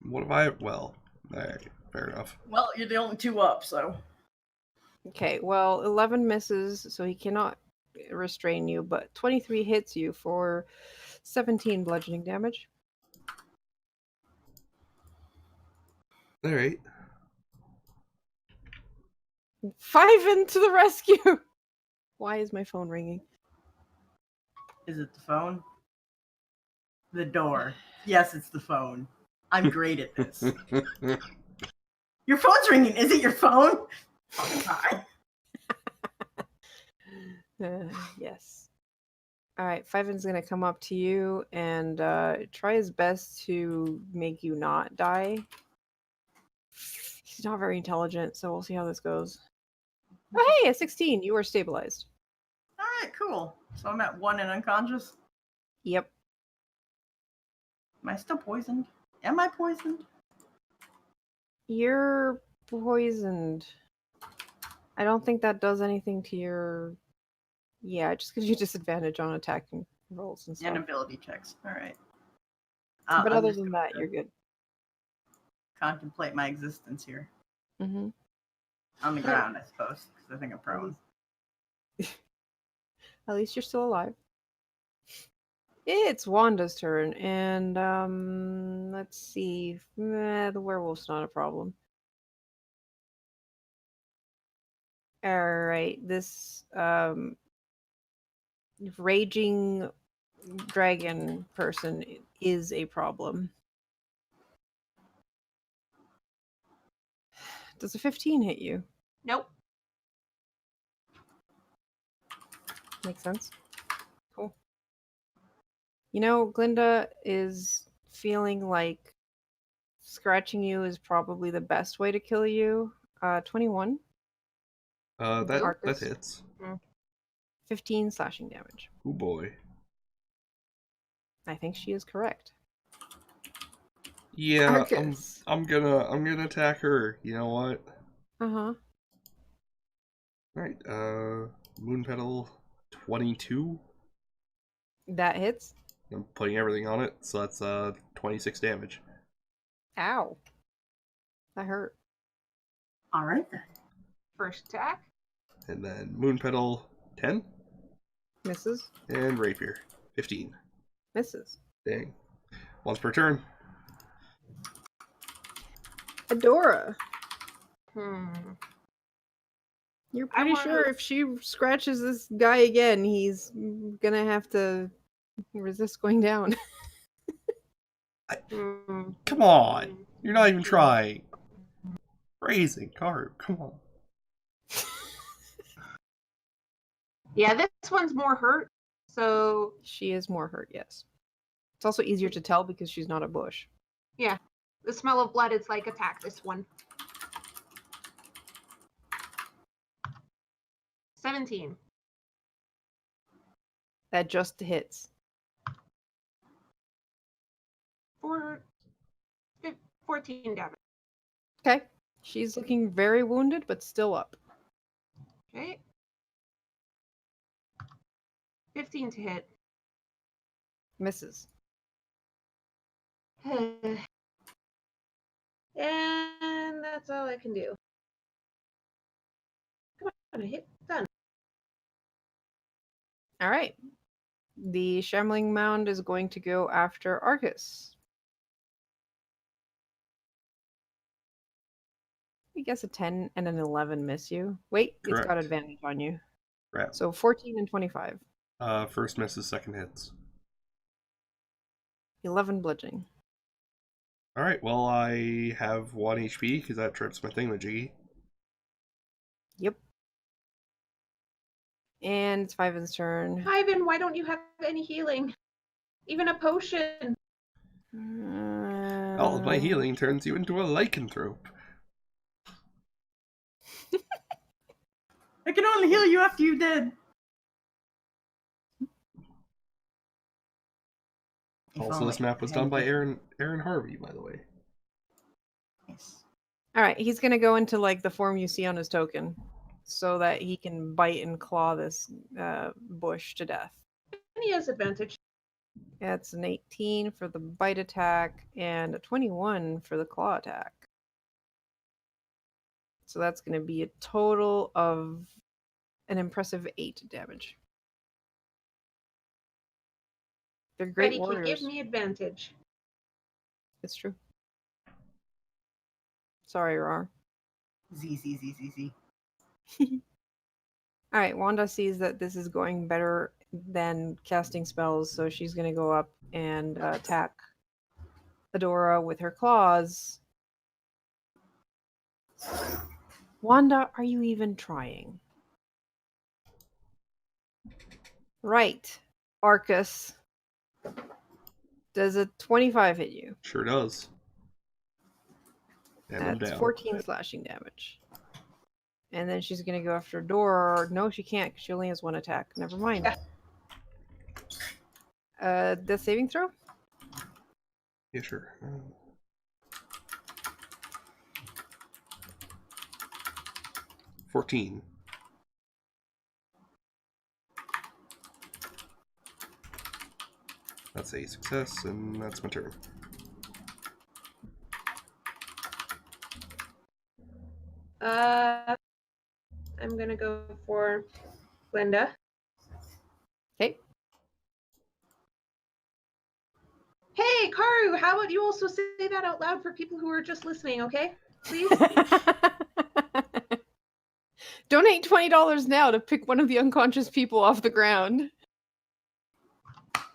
What have I? Well, alright, fair enough. Well, you're the only two up, so. Okay, well, 11 misses, so he cannot restrain you, but 23 hits you for 17 bludgeoning damage. Alright. 5 into the rescue! Why is my phone ringing? Is it the phone? The door. Yes, it's the phone. I'm great at this. Your phone's ringing. Is it your phone? Oh, God. Yes. Alright, Fiven's gonna come up to you and try his best to make you not die. He's not very intelligent, so we'll see how this goes. Oh, hey, a 16. You are stabilized. All right, cool. So I'm at 1 and unconscious. Yep. Am I still poisoned? Am I poisoned? You're poisoned. I don't think that does anything to your... Yeah, it just gives you disadvantage on attacking rolls and stuff. And ability checks. Alright. But I'm other just than gonna that, you're good. contemplate my existence here. Mm-hmm. On the Okay. ground, I suppose, because I think I'm prone. At least you're still alive. It's Wanda's turn, and let's see. The werewolf's not a problem. All right, this raging dragon person is a problem. Does a 15 hit you? Nope. Makes sense. Cool. You know, Glinda is feeling like scratching you is probably the best way to kill you. 21. That Arcus. hits. 15 slashing damage. Oh boy. I think she is correct. Yeah, Arcus. I'm gonna attack her. You know what? Uh-huh. Alright, Moon Petal 22. That hits. I'm putting everything on it, so that's 26 damage. Ow. That hurt. Alright then. First attack. And then Moon Petal 10. Misses. And Rapier 15. Misses. Dang. Once per turn. Adora. Hmm. You're I pretty wanna- sure if she scratches this guy again, he's gonna have to resist going down. Hmm. Come on! You're not even trying. Raising card, come on. Yeah, this one's more hurt. So She is more hurt, yes. It's also easier to tell because she's not a bush. the smell of blood is like attack this one. 17. That just hits. 14 damage. Okay. She's looking very wounded, but still up. Okay. 15 to hit. Misses. And that's all I can do. Come on, hit. Done. All right. The Shambling Mound is going to go after Arcus. I guess a 10 and an 11 miss you. Wait, it's got Correct. advantage on you. Crap. So 14 and 25. First misses, second hits. 11 bludgeoning. Alright, well, I have 1 HP because that trips my thingamajiggy. Yep. And it's Fiven's turn. Ivan, why don't you have any healing? Even a potion. All of my Uh, healing turns you into a lycanthrope. I can only heal you after you're dead. If Also, only this map was I had done by a- Aaron Harvey, by the way. Nice. All right, he's gonna go into like the form you see on his token, so that he can bite and claw this bush to death. And he has advantage. That's an 18 for the bite attack and a 21 for the claw attack. So that's going to be a total of an impressive 8 damage. They're But great he can warriors. give me advantage. It's true. Sorry, Rar. Z. All right, Wanda sees that this is going better than casting spells, so she's going to go up and attack Adora with her claws. Wanda, are you even trying? Right. Arcus. Does a 25 hit you? Sure does. And I'm That's down. 14 slashing damage. And then she's going to go after Adora. No, she can't, 'cause she only has 1 attack. Never mind. Death saving throw? Yeah, sure. 14. That's a success, and that's my turn. I'm gonna go for Linda. Okay. Hey, Karu, how about you also say that out loud for people who are just listening, okay? Please? Donate $20 now to pick one of the unconscious people off the ground.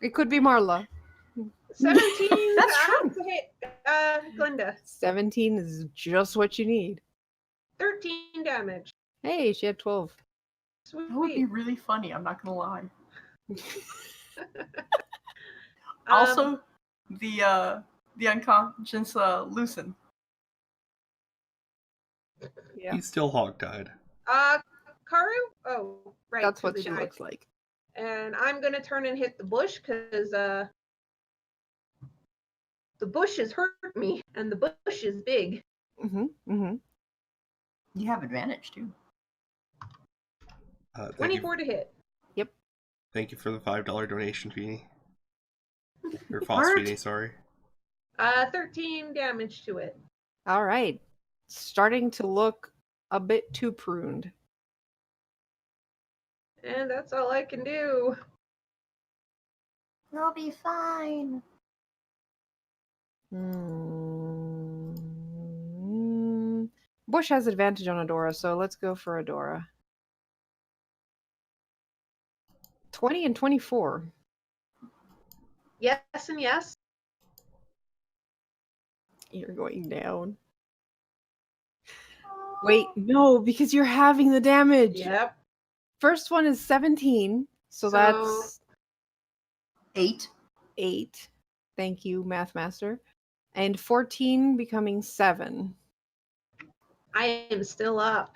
It could be Marla. 17. That's true. To hit. Glinda. 17 is just what you need. 13 damage. Hey, she had 12. Sweet. That would be really funny, I'm not gonna lie. Um, Also, the unconscious loosen. Yeah, He's still hogtied. Karu? Oh, right. that's 'cause what they she died. looks like. And I'm gonna turn and hit the bush because the bush has hurt me, and the bush is big. Mm-hmm. Mm-hmm. You have advantage too. Thank 24 to hit. you for the $5 donation, Feeny. Or Art. Feeny, sorry. 13 damage to it. All right. Starting to look a bit too pruned. And that's all I can do. You'll be fine. Bush has advantage on Adora, so let's go for Adora. 20 and 24. Yes and yes. You're going down. Wait, no, because you're having the damage. Yep. First one is 17, so that's 8. 8. Thank you, Math Master. And 14 becoming 7. I am still up.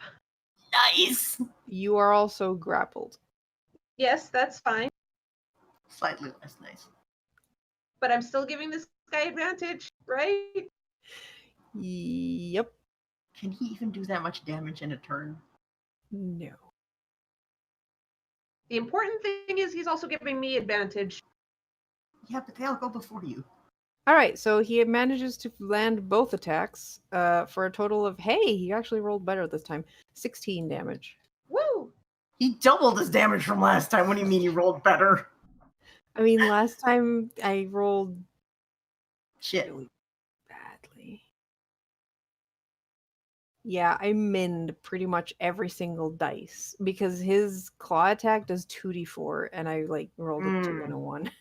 Nice. You are also grappled. Yes, that's fine. Slightly less nice. But I'm still giving this guy advantage, right? Yep. Can he even do that much damage in a turn? No. The important thing is he's also giving me advantage. Yeah, but they'll go before you. All right, so he manages to land both attacks for a total of, hey, he actually rolled better this time, 16 damage. Woo! He doubled his damage from last time. What do you mean he rolled better? I mean, last time I rolled Shit. really badly. Yeah, I minned pretty much every single dice because his claw attack does 2d4 and I rolled a 2 and a 1.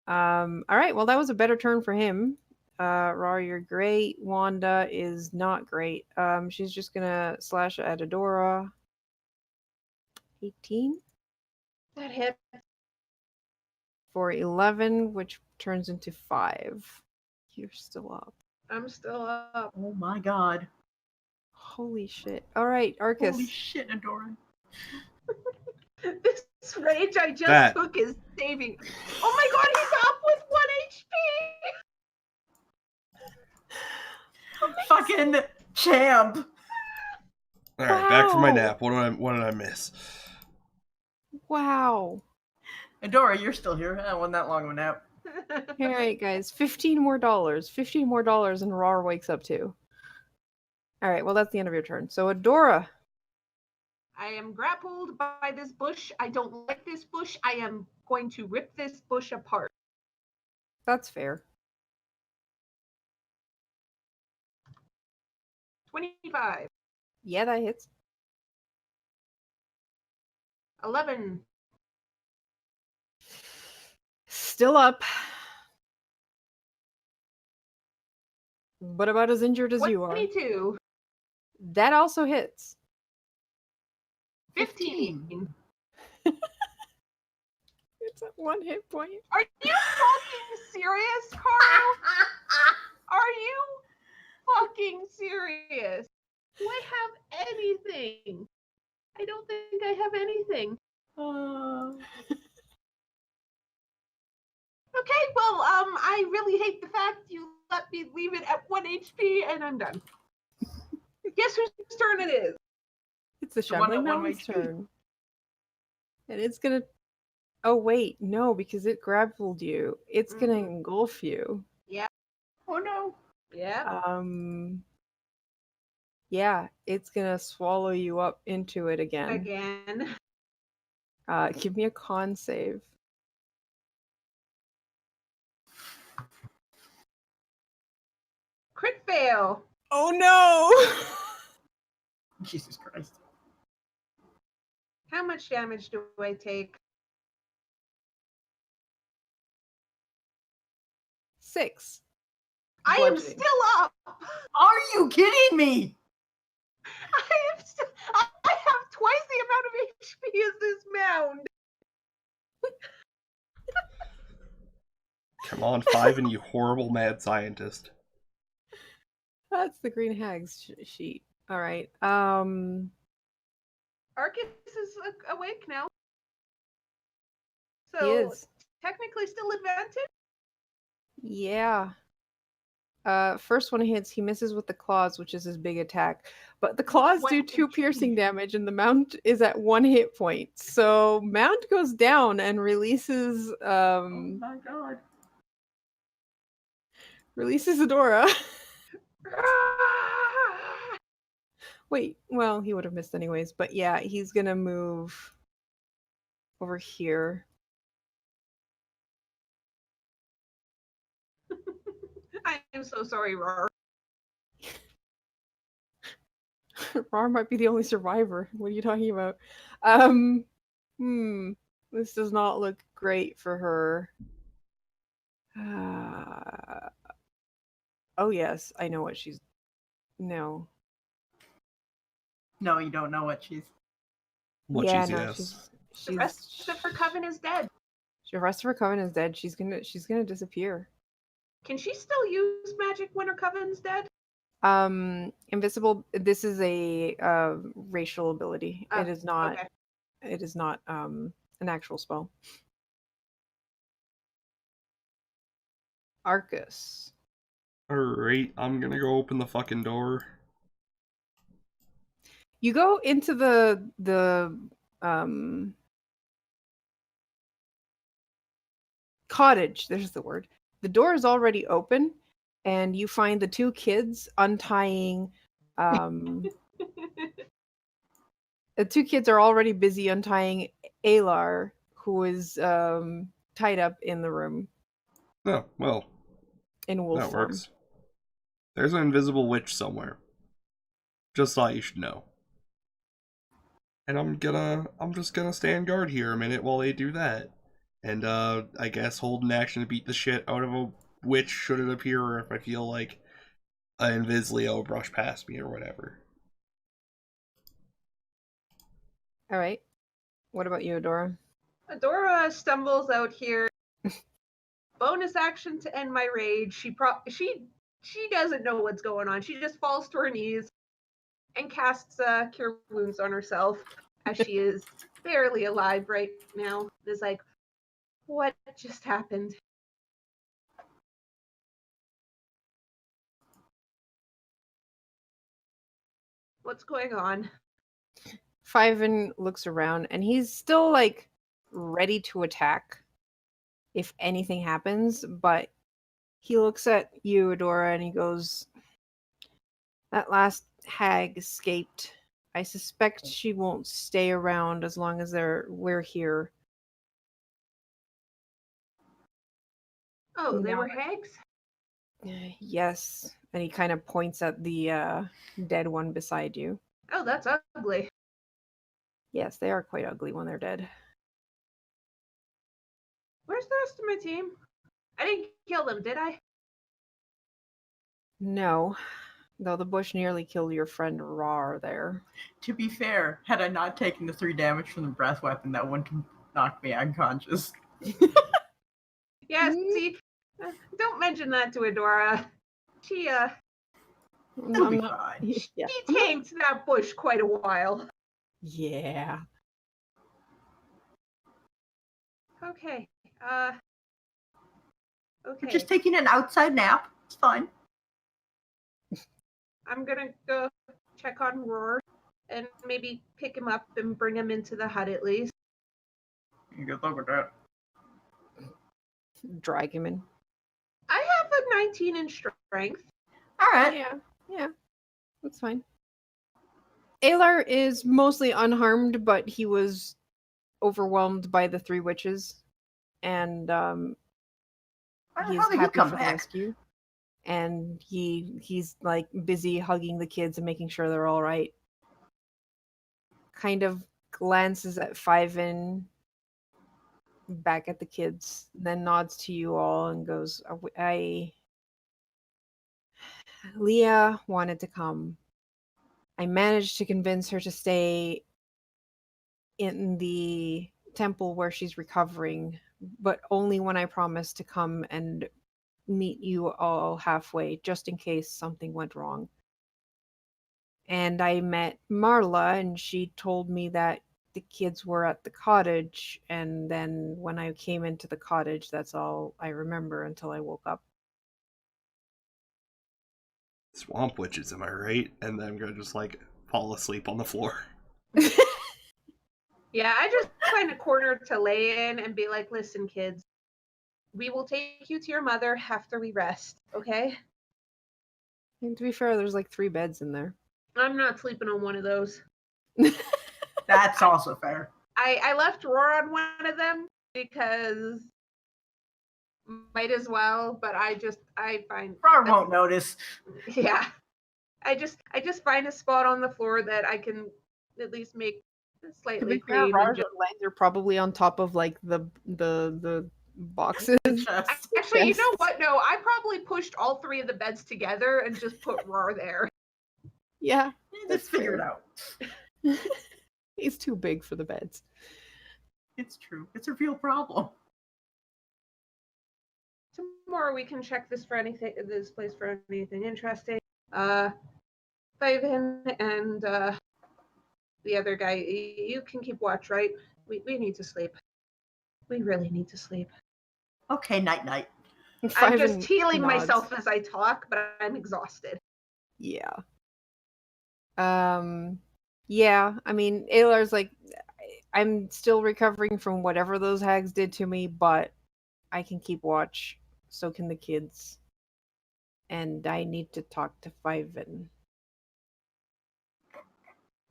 All right, well that was a better turn for him. Rar, you're great. Wanda is not great. She's just gonna slash at Adora. 18 That hit. for 11, which turns into 5. You're still up. I'm still up. Oh my god. Holy shit. All right, Arcus. Holy shit, Adora. This rage I just took is saving. Oh my god, he's up with 1 HP! Fucking champ. All right, back from my Wow. nap. What did I miss? Wow. Adora, you're still here. That wasn't that long of a nap. All right, guys. $15 more. $15 more, and Rar wakes up too. All right, well, that's the end of your turn. So, Adora. I am grappled by this bush. I don't like this bush. I am going to rip this bush apart. That's fair. 25. Yeah, that hits. 11. Still up. But about as injured as you are. 22. That also hits. 15. It's at 1 hit point. Are you fucking serious, Carl? Are you fucking serious? Do I have anything? I don't think I have anything. Okay, well, I really hate the fact you let me leave it at 1 HP, and I'm done. Guess whose turn it is? It's the The one Shambling at 1 Mountain's HP. turn. And it's gonna... Oh, wait. No, because it grappled you. It's gonna Mhm. engulf you. Yeah, Oh no. yeah. Yeah, it's gonna swallow you up into it again. Again. Give me a con save. Crit fail. Oh no! Jesus Christ. How much damage do I take? 6. I am Bludgeoning. still up. Are you kidding me? I have twice the amount of HP as this mound. Come on, 5 and you horrible mad scientist. That's the Green Hag's sheet. All right. Arcus is awake now. He So is. technically still advantage? Yeah. First one hits, he misses with the claws, which is his big attack. But the claws do What 2 HP? piercing damage, and the mount is at 1 hit point. So mount goes down and releases Oh my god. releases Adora. Wait, well, he would have missed anyways. But yeah, he's gonna move over here. I am so sorry, Roar. Rar might be the only survivor. What are you talking about? This does not look great for her. Oh yes, I know what she's... No. No, you don't know what she's. What Yeah, she's no, yes. The rest of her coven is dead. The rest of her coven is dead. She's gonna disappear. Can she still use magic when her coven's dead? Invisible. This is a racial ability. Ah, It is not. okay. It is not an actual spell. Arcus. Alright, I'm gonna go open the fucking door. You go into the cottage. There's the word. The door is already open, and you find the 2 kids untying. The 2 kids are already busy untying Alar, who is tied up in the room Oh, well, in wolf that form. works. There's an invisible witch somewhere. Just thought you should know. And I'm just gonna stand guard here a minute while they do that. And I guess hold an action to beat the shit out of a witch should it appear, or if I feel like an Invislio will brush past me or whatever. All right. What about you, Adora? Adora stumbles out here. Bonus action to end my rage. She doesn't know what's going on. She just falls to her knees and casts Cure Wounds on herself, as she is barely alive right now. It's like, what just happened? What's going on? Fiven looks around, and he's still like ready to attack if anything happens, but he looks at you, Adora, and he goes, "That last hag escaped. I suspect she won't stay around as long as we're here." Oh, they No. were hags? Yes. And he kind of points at the dead one beside you. Oh, that's ugly. Yes, they are quite ugly when they're dead. Where's the rest of my team? I didn't kill them, did I? No. Though the bush nearly killed your friend Rar there. To be fair, had I not taken the 3 damage from the breath weapon, that wouldn't have knocked me unconscious. Yeah, see, don't mention that to Adora. She It'll be fine. Yeah. she tanked that bush quite a while. Yeah. Okay. Okay. We're just taking an outside nap. It's fine. I'm gonna go check on Roar and maybe pick him up and bring him into the hut at least. You good luck with that. Drag him in. I have a 19 in strength. All right. Yeah, that's fine. Alar is mostly unharmed, but he was overwhelmed by the 3 witches, and he's How did he happy come for the back? rescue. And he's like busy hugging the kids and making sure they're all right. Kind of glances at Fiven, back at the kids, then nods to you all and goes, Leah wanted to come. I managed to convince her to stay in the temple where she's recovering, but only when I promised to come and meet you all halfway, just in case something went wrong. And I met Marla, and she told me that the kids were at the cottage, and then when I came into the cottage, that's all I remember until I woke up. Swamp witches, am I right? And then I'm gonna just like fall asleep on the floor. Yeah, I just find a corner to lay in and be like, listen, kids, we will take you to your mother after we rest, okay? And to be fair, there's like 3 beds in there. I'm not sleeping on one of those. That's also fair. I left Roar on one of them because might as well, but I find Rar won't notice. yeah. I just find a spot on the floor that I can at least make To slightly be fair, clean. Raj and legs are probably on top of like the boxes. Just, Actually, you Yes. know what? No, I probably pushed all 3 of the beds together and just put Roar there. Yeah, just figure it out. he's too big for the beds. It's true. It's a real problem. Tomorrow we can check this place for anything interesting. Faven and the other guy, you can keep watch, right? We need to sleep. We really need to sleep. Okay, night night. I'm Fiven just healing nods. myself as I talk, but I'm exhausted. Yeah. Yeah, I mean, Alar's like, I'm still recovering from whatever those hags did to me, but I can keep watch. So can the kids. And I need to talk to Fiven.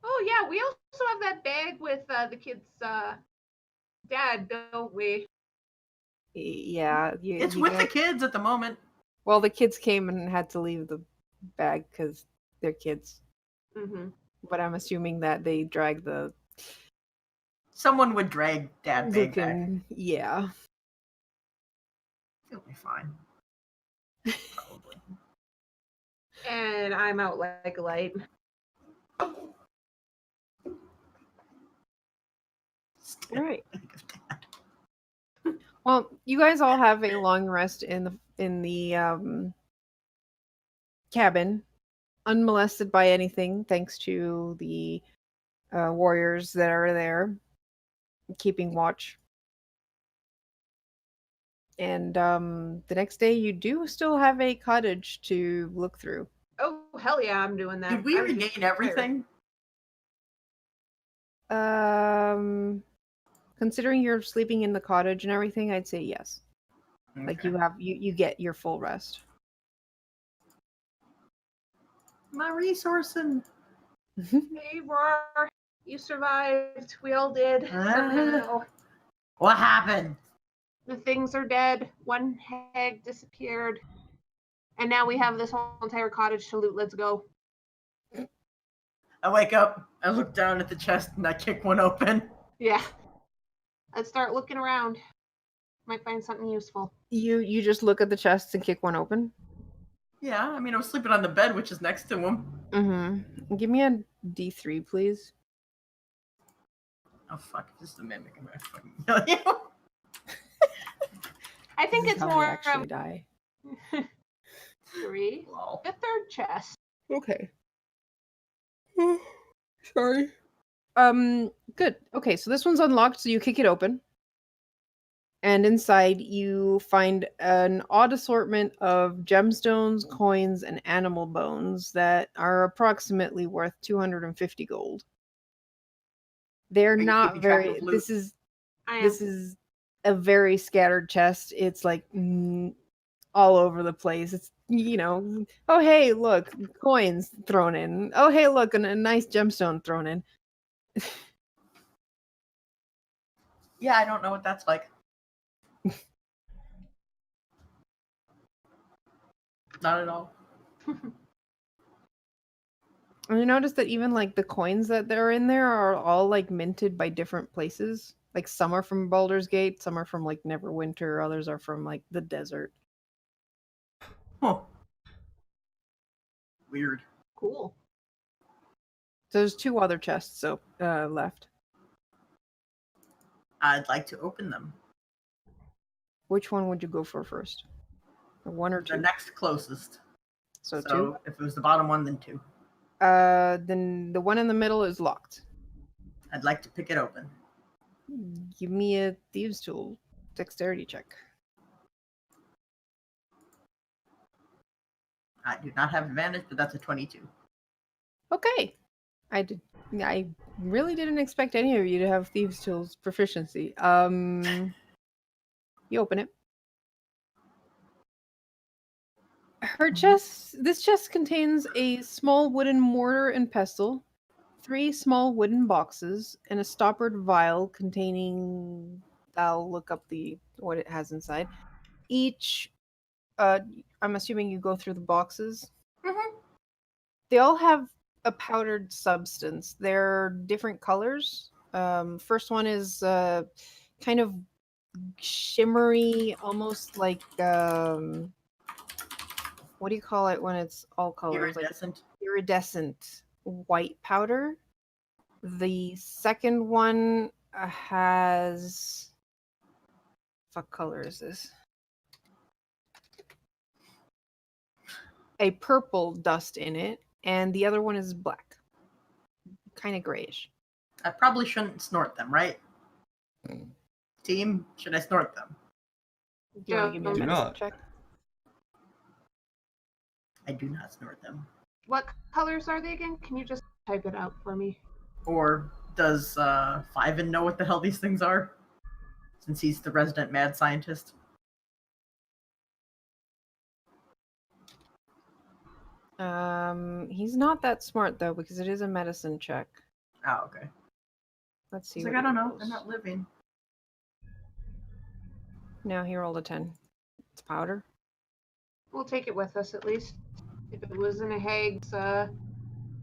Oh yeah, we also have that bag with the kid's dad, don't we? Yeah. It's with the kids at the moment. Well, the kids came and had to leave the bag because they're kids. Mm-hmm. But I'm assuming that they dragged the Someone would drag Dad bag back. looking. Yeah. He'll be fine. Probably. And I'm out like a light. All right. Well, you guys all have a long rest in the cabin, unmolested by anything, thanks to the warriors that are there keeping watch. And the next day, you do still have a cottage to look through. Oh hell yeah, I'm doing that. Did we I was regain just everything? Considering you're sleeping in the cottage and everything, I'd say yes. Like Okay. you get your full rest. My resourcing. Hey, Roar, you survived. We all did. Somehow. What happened? The things are dead. One hag disappeared. And now we have this whole entire cottage to loot. Let's go. I wake up, I look down at the chest, and I kick one open. Yeah. Let's start looking around. Might find something useful. You just look at the chests and kick one open. Yeah, I mean, I was sleeping on the bed, which is next to him. Mm-hmm. Give me a D3, please. Oh, fuck, this is a mimic. I'm gonna fucking kill you. I think This is it's how we more actually die. 3. Lol. The third chest. Okay. Sorry. Good. Okay, so this one's unlocked, so you kick it open. And inside, you find an odd assortment of gemstones, coins, and animal bones that are approximately worth 250 gold. They're you not keeping track very. of loot? This is a very scattered chest. It's like all over the place. It's oh hey, look, coins thrown in. Oh hey, look, a nice gemstone thrown in. Yeah, I don't know what that's like. Not at all. And you notice that even like the coins that are in there are all like minted by different places. Like some are from Baldur's Gate, some are from like Neverwinter, others are from like the desert. Huh. Weird. Cool. So there's 2 other chests left. I'd like to open them. Which one would you go for first? 1 or 2? The next closest. So 2. If it was the bottom one, then 2. Then the one in the middle is locked. I'd like to pick it open. Give me a thieves' tool dexterity check. I do not have advantage, but that's a 22. Okay. I really didn't expect any of you to have thieves' tools proficiency. You open it. This chest contains a small wooden mortar and pestle, 3 small wooden boxes, and a stoppered vial containing. I'll look up what it has inside. Each, I'm assuming you go through the boxes. Mm-hmm. They all have a powdered substance. They're different colors. First one is kind of shimmery, almost like what do you call it when it's all colors? Iridescent. Like iridescent white powder. The second one has. What color is this? A purple dust in it, and the other one is black, kind of grayish. I probably shouldn't snort them, right? Team, should I snort them? Do you want to give me a Do medicine not. check? I do not snort them. What colors are they again? Can you just type it out for me? Or does Fiven know what the hell these things are? Since he's the resident mad scientist. He's not that smart though because it is a medicine check. Oh, okay. Let's see. He's like, what I don't he know. rolls. I'm not living. No, he rolled a 10. It's powder. We'll take it with us at least. If it was in a hag's I'm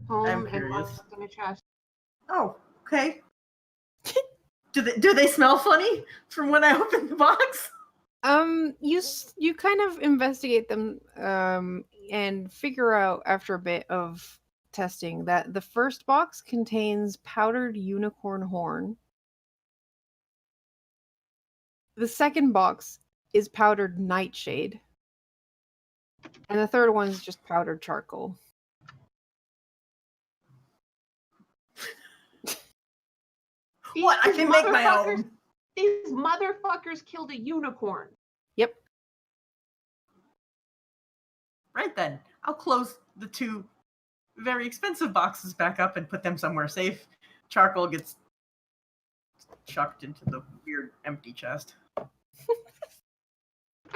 home and curious. was in a chest. Oh, okay. Do they smell funny from when I opened the box? You kind of investigate them and figure out after a bit of testing that the first box contains powdered unicorn horn. The second box is powdered nightshade. And the third one's just powdered charcoal. What? I These can make my motherfuckers- own. These motherfuckers killed a unicorn. Yep. Right then. I'll close the 2 very expensive boxes back up and put them somewhere safe. Charcoal gets chucked into the weird empty chest. I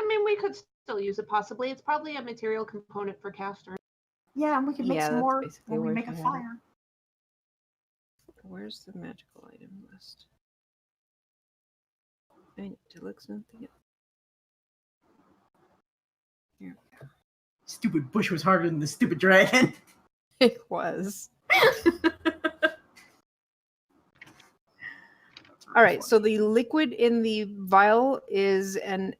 mean, we could still use it possibly. It's probably a material component for caster. Yeah, and we can make Yeah, some that's more basically when we where make a you have it. fire. Where's the magical item list? I need to look something up. Here we go. Stupid bush was harder than the stupid dragon. It was. All right, so the liquid in the vial is it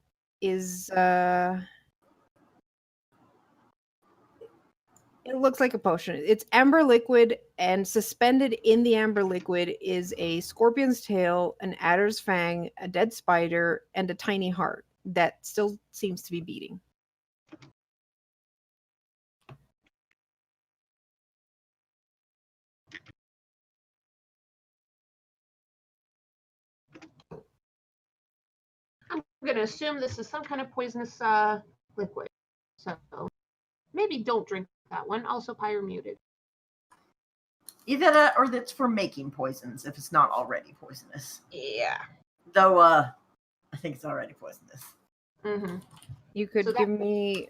looks like a potion. It's amber liquid, and suspended in the amber liquid is a scorpion's tail, an adder's fang, a dead spider, and a tiny heart that still seems to be beating. going to assume this is some kind of poisonous liquid. So maybe don't drink that one. Also, pyre muted. Either that or that's for making poisons if it's not already poisonous. Yeah. Though, I think it's already poisonous. Mm-hmm. You could So that- give me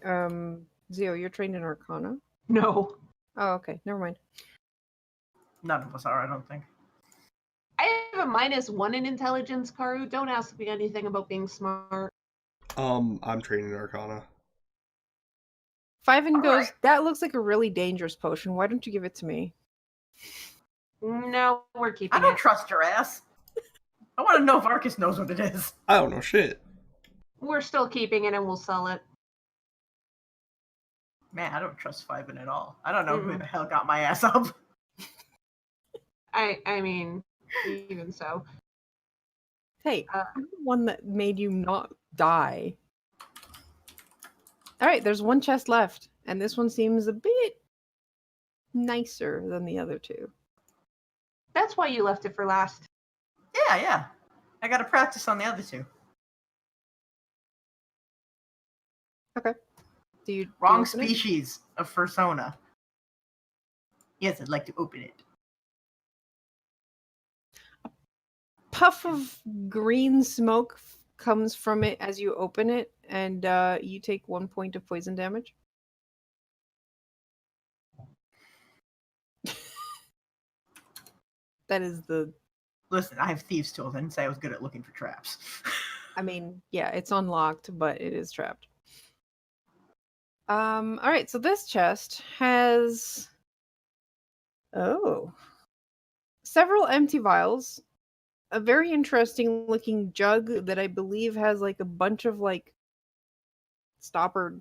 Zio, you're trained in Arcana. No. Oh, okay. Never mind. None of us are, I don't think. I have a -1 in intelligence, Karu. Don't ask me anything about being smart. I'm trained in Arcana. Fiven All goes, right. that looks like a really dangerous potion. Why don't you give it to me? No, we're keeping I don't it. trust your ass. I want to know if Arcus knows what it is. I don't know shit. We're still keeping it and we'll sell it. Man, I don't trust Fiven at all. I don't know who Mm-mm. the hell got my ass up. I mean, even so. Hey, I'm the one that made you not die. All right, there's one chest left, and this one seems a bit nicer than the other two. That's why you left it for last. Yeah. I got to practice on the other two. Do you Wrong open it? species of fursona. Yes, I'd like to open it. Puff of green smoke comes from it as you open it, and you take 1 point of poison damage. That is the. Listen, I have thieves' tools. I didn't say I was good at looking for traps. I mean, yeah, it's unlocked, but it is trapped. All right, so this chest has several empty vials, a very interesting looking jug that I believe has like a bunch of like stopper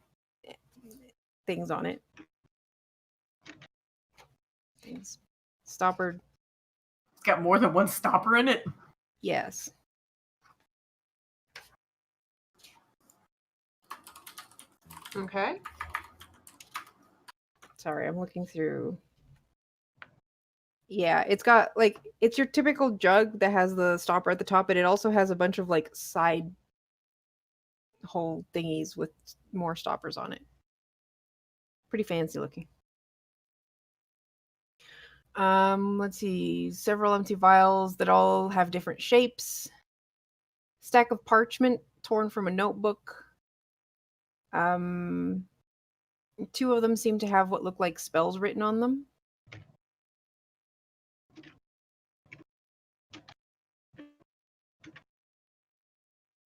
things on it. Things. Stopper, It's got more than one stopper in it. yes. Okay. Sorry, I'm looking through. Yeah, it's got like it's your typical jug that has the stopper at the top, but it also has a bunch of like side hole thingies with more stoppers on it. Pretty fancy looking. Let's see. Several empty vials that all have different shapes. Stack of parchment torn from a notebook. Two of them seem to have what look like spells written on them.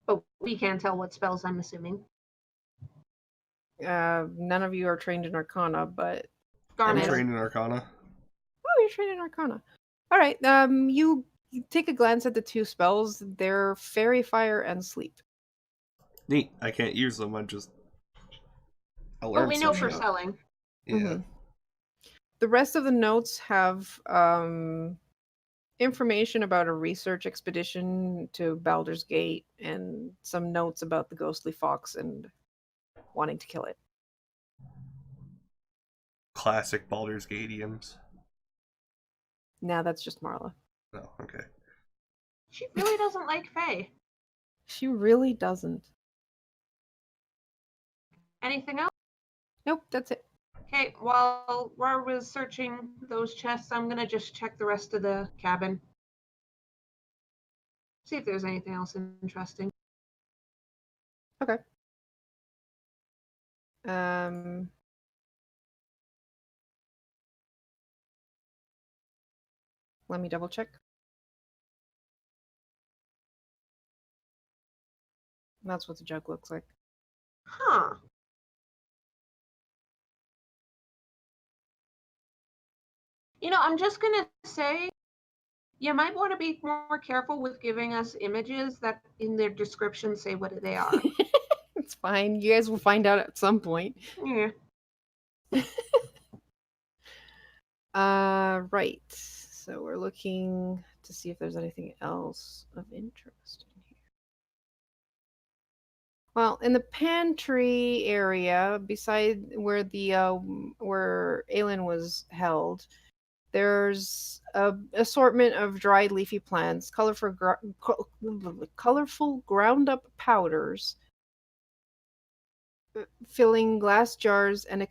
But we can't tell what spells, I'm assuming. None of you are trained in Arcana, but I'm Garments. trained in Arcana. oh, you're trained in Arcana. All right. You take a glance at the two spells. They're Fairy Fire and Sleep. Neat. I can't use them. I But learned we know for something. selling. Yeah. Mhm. The rest of the notes have information about a research expedition to Baldur's Gate and some notes about the ghostly fox and wanting to kill it. Classic Baldur's Gatians. Now that's just Marla. Oh, okay. She really doesn't like Faye. She really doesn't. Anything else? Nope, that's it. Okay, while Rar was searching those chests, I'm gonna just check the rest of the cabin. See if there's anything else interesting. Okay. Um, let me double check. That's what the jug looks like. Huh. You know, I'm just gonna say you might want to be more careful with giving us images that in their description say what they are. It's fine. You guys will find out at some point. Yeah. Right. So we're looking to see if there's anything else of interest in here. Well, in the pantry area, beside where the where Aelin was held, There's a assortment of dried leafy plants, colorful ground up powders, filling glass jars and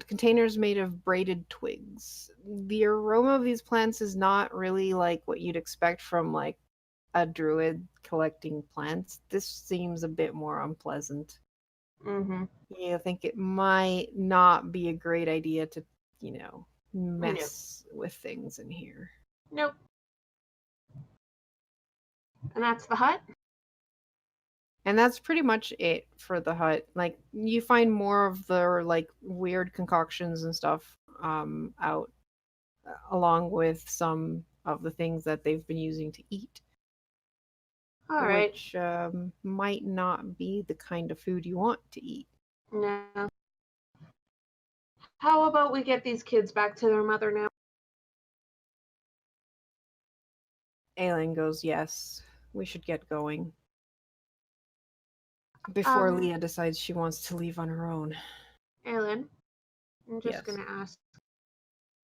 containers made of braided twigs. The aroma of these plants is not really like what you'd expect from like a druid collecting plants. This seems a bit more unpleasant. Mm-hmm. You think it might not be a great idea to, you know, mess with things in here. Nope. And that's the hut? And that's pretty much it for the hut. Like you find more of their like weird concoctions and stuff out along with some of the things that they've been using to eat, All right. which might not be the kind of food you want to eat. No. How about we get these kids back to their mother now? Aelin goes, yes, we should get going. Before Leah decides she wants to leave on her own. Aelin, I'm just Yes. gonna ask.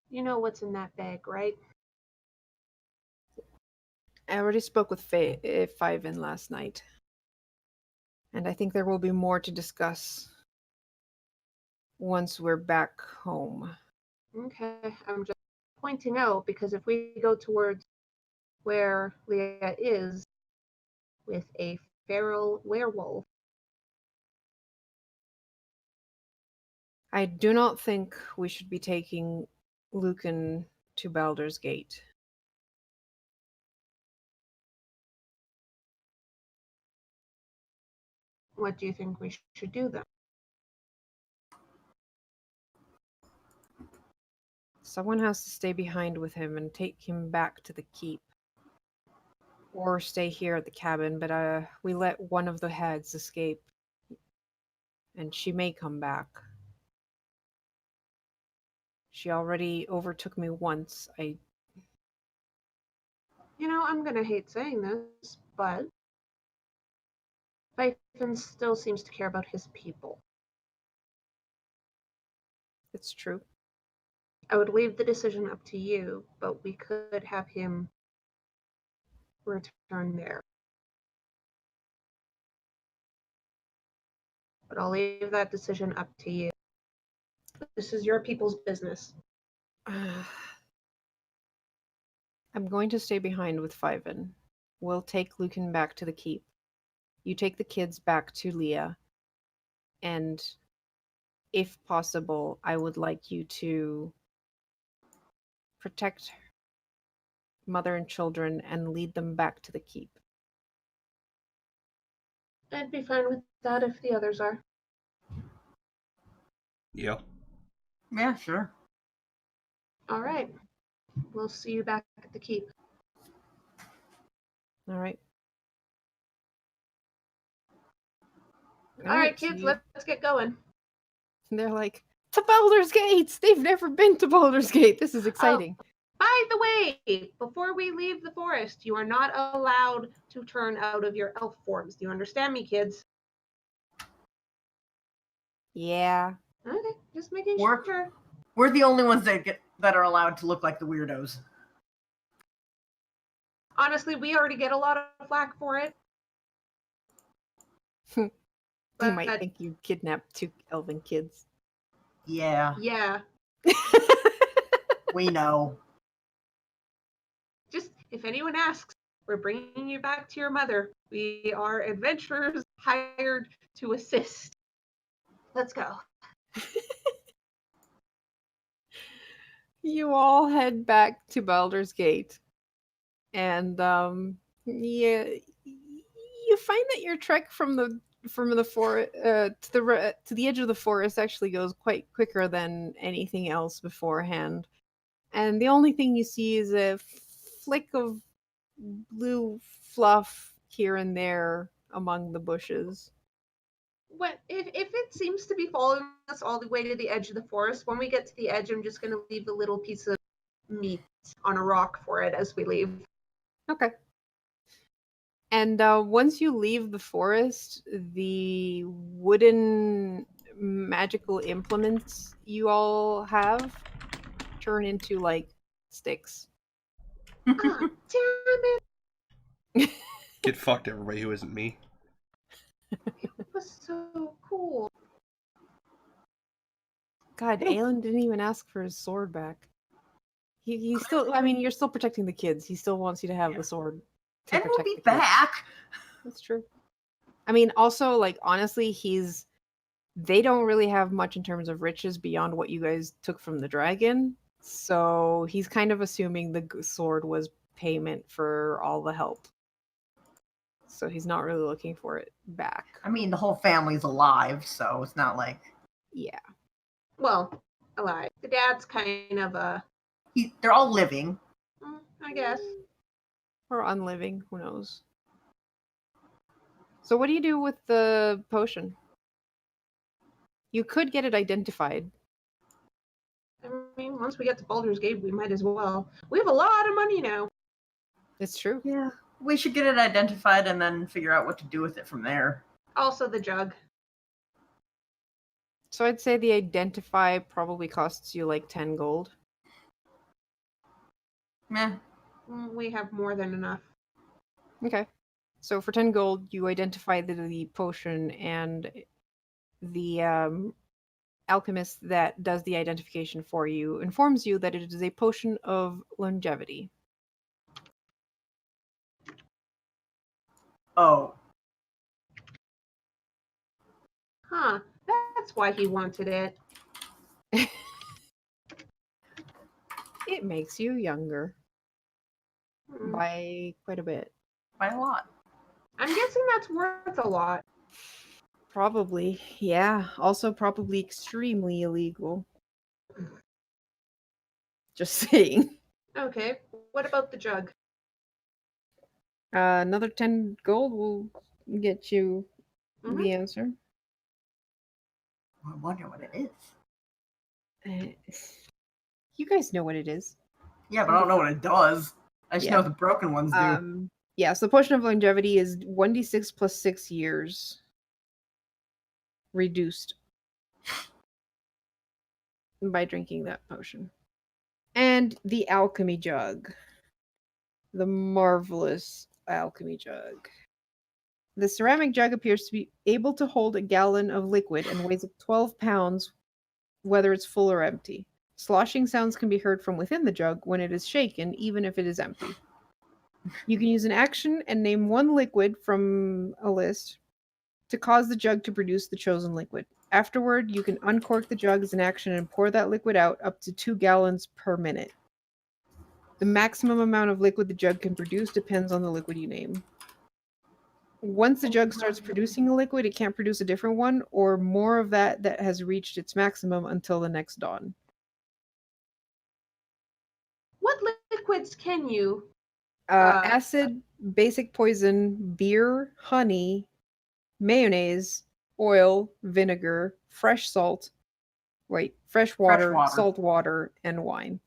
You know what's in that bag, right? I already spoke with Fiven last night. And I think there will be more to discuss once we're back home. Okay, I'm just pointing out because if we go towards where Leah is with a feral werewolf, I do not think we should be taking Lucan to Baldur's Gate. what do you think we should do then? Someone has to stay behind with him and take him back to the keep. Or stay here at the cabin, but we let one of the hags escape. And she may come back. She already overtook me once. You know, I'm gonna hate saying this, but Fyfin still seems to care about his people. It's true. I would leave the decision up to you, but we could have him return there. But I'll leave that decision up to you. This is your people's business. I'm going to stay behind with Fyven. We'll take Lucan back to the keep. You take the kids back to Leah. And if possible, I would like you to protect mother and children and lead them back to the keep. I'd be fine with that if the others are. Yeah. Yeah, sure. All right. We'll see you back at the keep. All right. All right, kids, see. let's get going. And they're like, to Baldur's Gate! They've never been to Baldur's Gate. This is exciting. By the way, before we leave the forest, you are not allowed to turn out of your elf forms. Do you understand me, kids? Yeah. Okay, just making Work. sure. We're the only ones that are allowed to look like the weirdos. Honestly, we already get a lot of flack for it. They might think you kidnapped 2 elven kids. Yeah, Yeah. we know. Just, if anyone asks, we're bringing you back to your mother. We are adventurers hired to assist. Let's go. You all head back to Baldur's Gate. And yeah, you find that your trek from the forest to the edge of the forest actually goes quite quicker than anything else beforehand. And the only thing you see is a flick of blue fluff here and there among the bushes. What if it seems to be following us all the way to the edge of the forest? When we get to the edge, I'm just going to leave a little piece of meat on a rock for it as we leave. Okay. And once you leave the forest, the wooden magical implements you all have turn into like sticks. Ah, damn it! Get fucked, everybody who isn't me. It was so cool. God, Aelin didn't even ask for his sword back. He still, I mean, you're still protecting the kids. He still wants you to have the sword. To And we'll protect be the kids. back. That's true. I mean, also, like, honestly, they don't really have much in terms of riches beyond what you guys took from the dragon. So he's kind of assuming the sword was payment for all the help. So he's not really looking for it back. I mean, the whole family's alive, so it's not like Yeah. Well, alive. The dad's kind of a, they're all living. I guess. Or unliving, who knows. So what do you do with the potion? You could get it identified. I mean, once we get to Baldur's Gate, we might as well. We have a lot of money now. It's true. Yeah. We should get it identified and then figure out what to do with it from there. Also, the jug. So I'd say the identify probably costs you like 10 gold. Meh. We have more than enough. Okay. So for 10 gold, you identify the potion, and the alchemist that does the identification for you informs you that it is a potion of longevity. Oh. Huh. That's why he wanted it. It makes you younger Hmm. by quite a bit. By a lot. I'm guessing that's worth a lot. Probably, yeah. Also, probably extremely illegal. Just saying. Okay. What about the jug? Another 10 gold will get you Mhm. the answer. I wonder what it is. You guys know what it is. Yeah, but I don't know what it does. I just Yeah. know the broken ones do. Yeah, so the potion of longevity is 1d6 plus 6 years. Reduced by drinking that potion. And the alchemy jug. The marvelous alchemy jug. The ceramic jug appears to be able to hold a gallon of liquid and weighs 12 pounds, whether it's full or empty. Sloshing sounds can be heard from within the jug when it is shaken, even if it is empty. You can use an action and name one liquid from a list to cause the jug to produce the chosen liquid. Afterward, you can uncork the jug as an action and pour that liquid out up to 2 gallons per minute. The maximum amount of liquid the jug can produce depends on the liquid you name. Once the jug starts producing a liquid, it can't produce a different one or more of that has reached its maximum until the next dawn. What liquids can you? Acid, basic poison, beer, honey, mayonnaise, oil, vinegar, fresh water, water. salt water, and wine.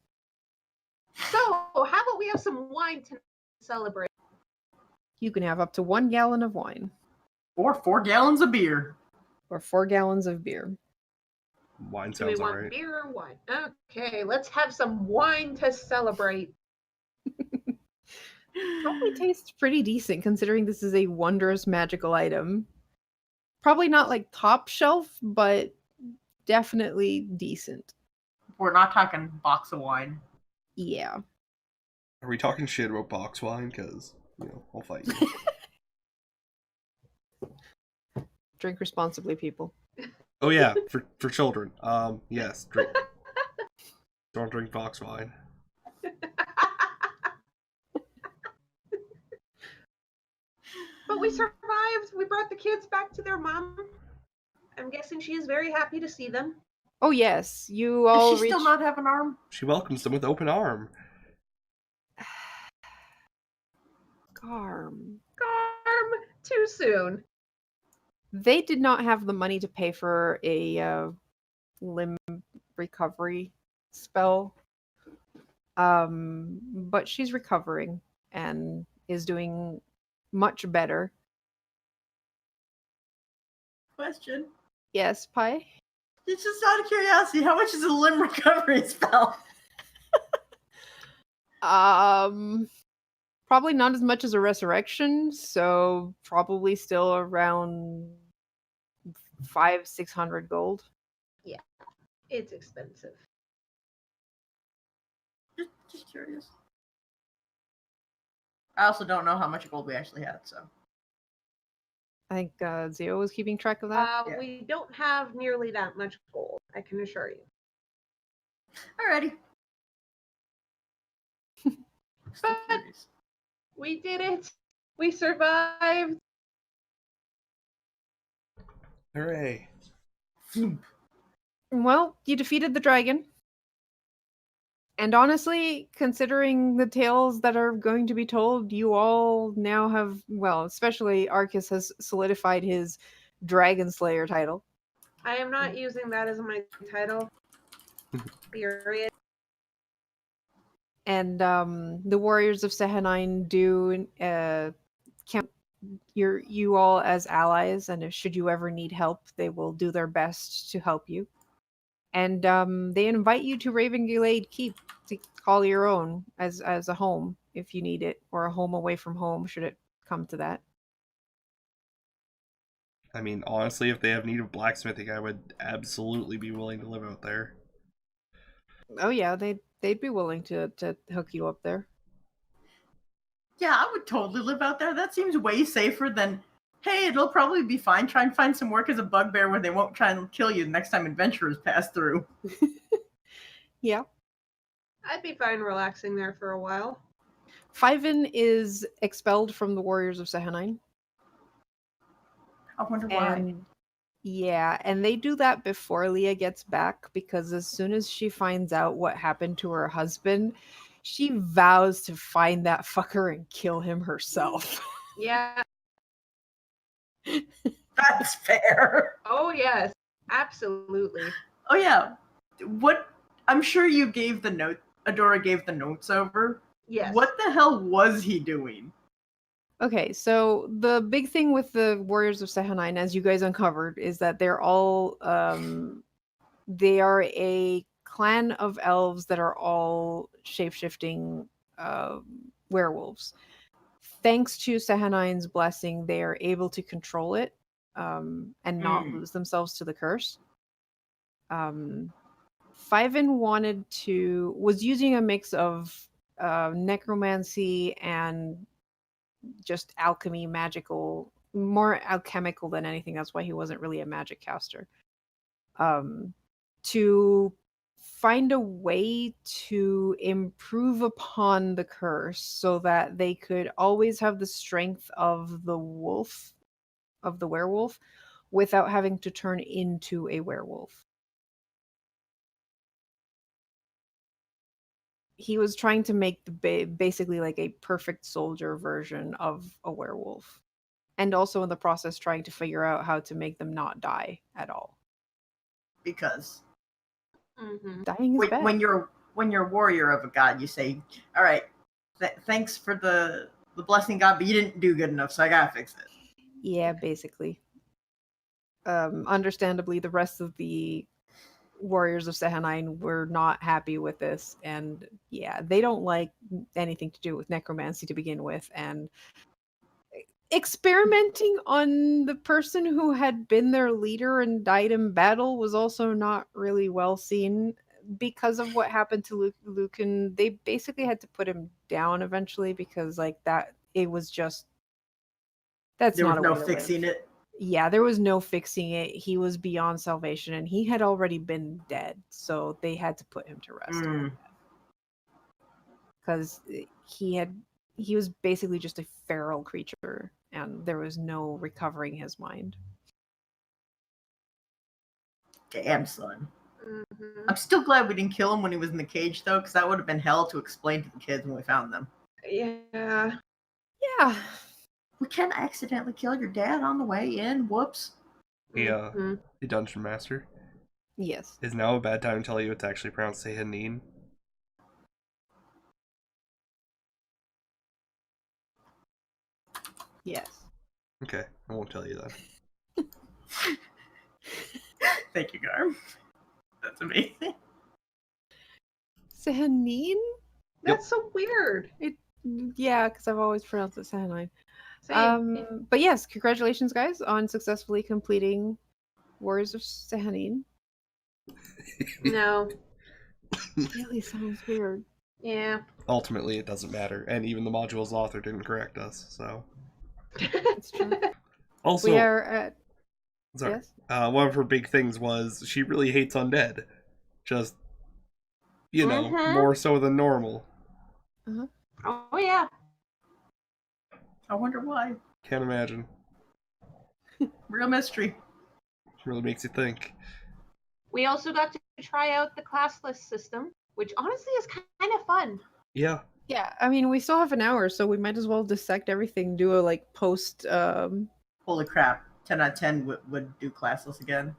So, how about we have some wine to celebrate? You can have up to 1 gallon of wine Or 4 gallons of beer. or 4 gallons of beer. Wine Do we sounds want alright. beer or wine? Okay, let's have some wine to celebrate. Probably tastes pretty decent considering this is a wondrous magical item. Probably not like top shelf, but definitely decent. We're not talking box of wine. Yeah. Are we talking shit about box wine? Because, I'll fight you. Drink responsibly, people. Oh yeah, for children. Yes, drink. Don't drink box wine. But we survived. We brought the kids back to their mom. I'm guessing she is very happy to see them. Oh yes, you all Does she reach... still not have an arm? She welcomes them with open arm. Garm. Garm, too soon. They did not have the money to pay for a limb recovery spell. But she's recovering and is doing much better. Question. Yes, Pi? It's just out of curiosity, how much is a limb recovery spell? Probably not as much as a resurrection, so probably still around 500-600 gold. It's expensive. Just curious. I also don't know how much gold we actually had, so. I think Zio was keeping track of that. Yeah. We don't have nearly that much gold, I can assure you. Alrighty. Still But- curious. We did it! We survived! Hooray. Well, you defeated the dragon. And honestly, considering the tales that are going to be told, you all now have, well, especially Arcus has solidified his Dragon Slayer title. I am not using that as my title. Period. And the Warriors of Sehanine do count you all as allies, and if should you ever need help, they will do their best to help you. And they invite you to Ravengulade Keep to call your own as a home if you need it, or a home away from home should it come to that. I mean, honestly, if they have need of blacksmithing, I would absolutely be willing to live out there. Oh yeah, they'd be willing to hook you up there. Yeah, I would totally live out there. That seems way safer than, hey, it'll probably be fine. Try and find some work as a bugbear where they won't try and kill you the next time adventurers pass through. Yeah. I'd be fine relaxing there for a while. Fiven is expelled from the Warriors of Sehanine. I wonder why. And yeah, and they do that before Leah gets back, because as soon as she finds out what happened to her husband, she vows to find that fucker and kill him herself. Yeah. That's fair. Oh, yes. Absolutely. Oh yeah. What? I'm sure you gave the note. Adora gave the notes over. Yes. What the hell was he doing? Okay, so the big thing with the Warriors of Sehanine, as you guys uncovered, is that they're all they are a clan of elves that are all shape-shifting werewolves. Thanks to Sehanine's blessing, they are able to control it and not lose themselves to the curse. Fiven was using a mix of necromancy and just alchemy, magical, more alchemical than anything. That's why he wasn't really a magic caster. To find a way to improve upon the curse so that they could always have the strength of the werewolf, without having to turn into a werewolf. He was trying to make basically like a perfect soldier version of a werewolf, and also in the process trying to figure out how to make them not die at all. Because Mm-hmm. Dying is bad. when you're a warrior of a god, you say, "All right, thanks for the blessing, God, but you didn't do good enough, so I gotta fix it." Yeah, basically. Understandably, the rest of the Warriors of Sehanine were not happy with this, and yeah, they don't like anything to do with necromancy to begin with, and experimenting on the person who had been their leader and died in battle was also not really well seen. Because of what happened to Lucan, they basically had to put him down eventually, because like that, it was just, that's There not was a no way to fixing live. it. Yeah, there was no fixing it. He was beyond salvation, and he had already been dead, so they had to put him to rest. Because he was basically just a feral creature, and there was no recovering his mind. Damn, son. Mm-hmm. I'm still glad we didn't kill him when he was in the cage, though, because that would have been hell to explain to the kids when we found them. Yeah. Yeah. We can accidentally kill your dad on the way in. Whoops. Yeah. Mm-hmm. The Dungeon Master. Yes. Is now a bad time to tell you it's actually pronounced Sehanine? Yes. Okay, I won't tell you then. Thank you, Garm. That's amazing. Sehanine? That's so weird. Yeah, because I've always pronounced it Sehanine. Same. But yes, congratulations, guys, on successfully completing Warriors of Sehanine. No. Really sounds weird. Yeah. Ultimately, it doesn't matter, and even the module's author didn't correct us. So It's true. also, We are at sorry, yes. one of her big things was she really hates undead, just more so than normal. Uh-huh. Oh yeah. I wonder why. Can't imagine. Real mystery. Really makes you think. We also got to try out the classless system, which honestly is kind of fun. Yeah. Yeah, I mean, we still have an hour, so we might as well dissect everything. Do a like post. Holy crap! 10 out of 10 would do classless again.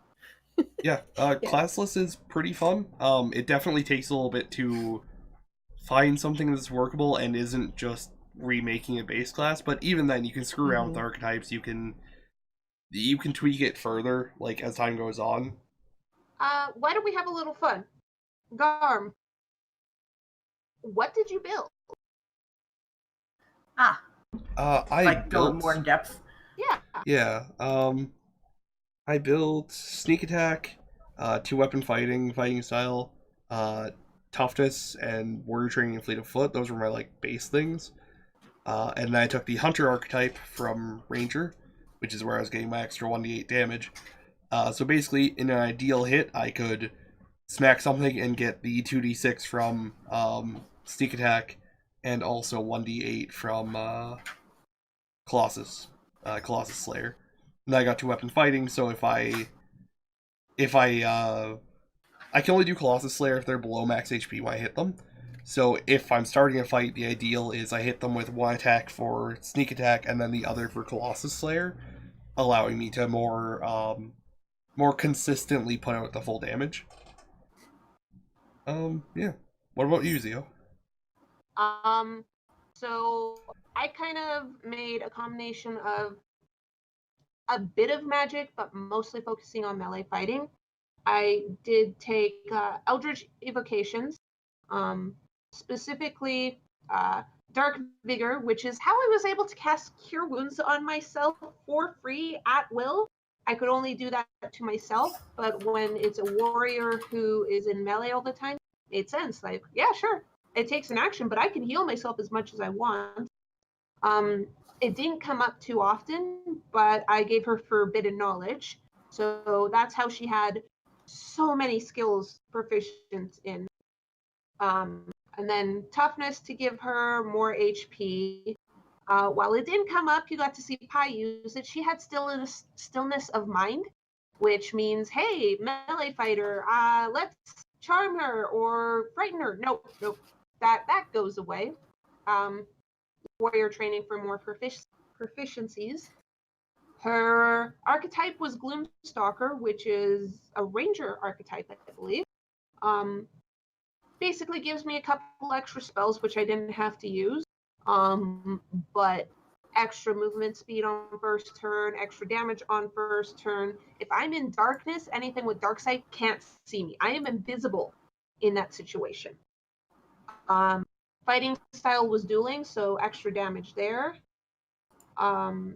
Yeah. Classless is pretty fun. It definitely takes a little bit to find something that's workable and isn't just remaking a base class. But even then, you can screw around with archetypes. You can tweak it further, like as time goes on. Why don't we have a little fun? Garm, what did you build? I Like built going more in depth. Yeah. Yeah. I built sneak attack, 2-weapon fighting style, toughness, and warrior training and fleet of foot. Those were my like base things. And then I took the hunter archetype from ranger, which is where I was getting my extra 1d8 damage. So basically, in an ideal hit, I could smack something and get the 2d6 from sneak attack, and also 1d8 from Colossus Slayer. And I got 2-weapon fighting, so if I can only do Colossus Slayer if they're below max HP when I hit them. So if I'm starting a fight, the ideal is I hit them with one attack for sneak attack and then the other for Colossus Slayer, allowing me to more consistently put out the full damage. Yeah. What about you, Zio? So I kind of made a combination of a bit of magic, but mostly focusing on melee fighting. I did take Eldritch Evocations, specifically Dark Vigor, which is how I was able to cast Cure Wounds on myself for free at will. I could only do that to myself, but when it's a warrior who is in melee all the time, it made sense. Like, yeah, sure, it takes an action, but I can heal myself as much as I want. It didn't come up too often, but I gave her Forbidden Knowledge. So that's how she had so many skills proficient in. And then Toughness to give her more HP. While it didn't come up, you got to see Pi use it. She had stillness of mind, which means, hey, melee fighter, let's charm her or frighten her. Nope, that goes away. Warrior training for more proficiencies. Her archetype was Gloomstalker, which is a ranger archetype, I believe. Basically gives me a couple extra spells, which I didn't have to use. But extra movement speed on first turn, extra damage on first turn. If I'm in darkness, anything with dark sight can't see me. I am invisible in that situation. Fighting style was dueling, so extra damage there. Fun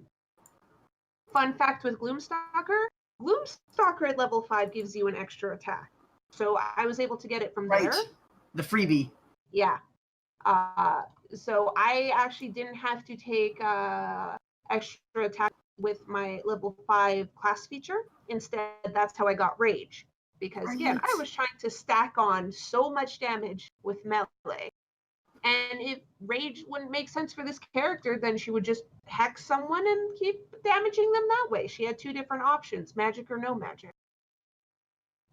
fact with Gloomstalker at level 5 gives you an extra attack. So I was able to get it from there. The freebie. Yeah. So I actually didn't have to take extra attack with my level 5 class feature. Instead, that's how I got Rage. Because again, I was trying to stack on so much damage with melee. And if Rage wouldn't make sense for this character, then she would just hex someone and keep damaging them that way. She had 2 different options, magic or no magic.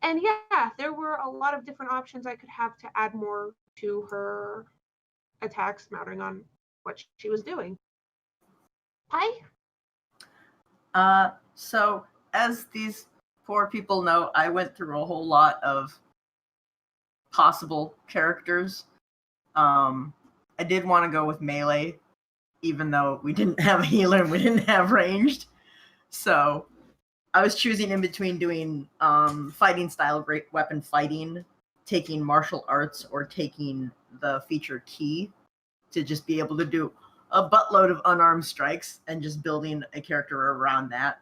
And yeah, there were a lot of different options I could have to add more to her attacks, mattering on what she was doing. Hi. So as these 4 people know, I went through a whole lot of possible characters. I did want to go with melee, even though we didn't have a healer and we didn't have ranged. So I was choosing in between doing fighting style, great weapon fighting, taking martial arts, or taking the feature key to just be able to do a buttload of unarmed strikes and just building a character around that.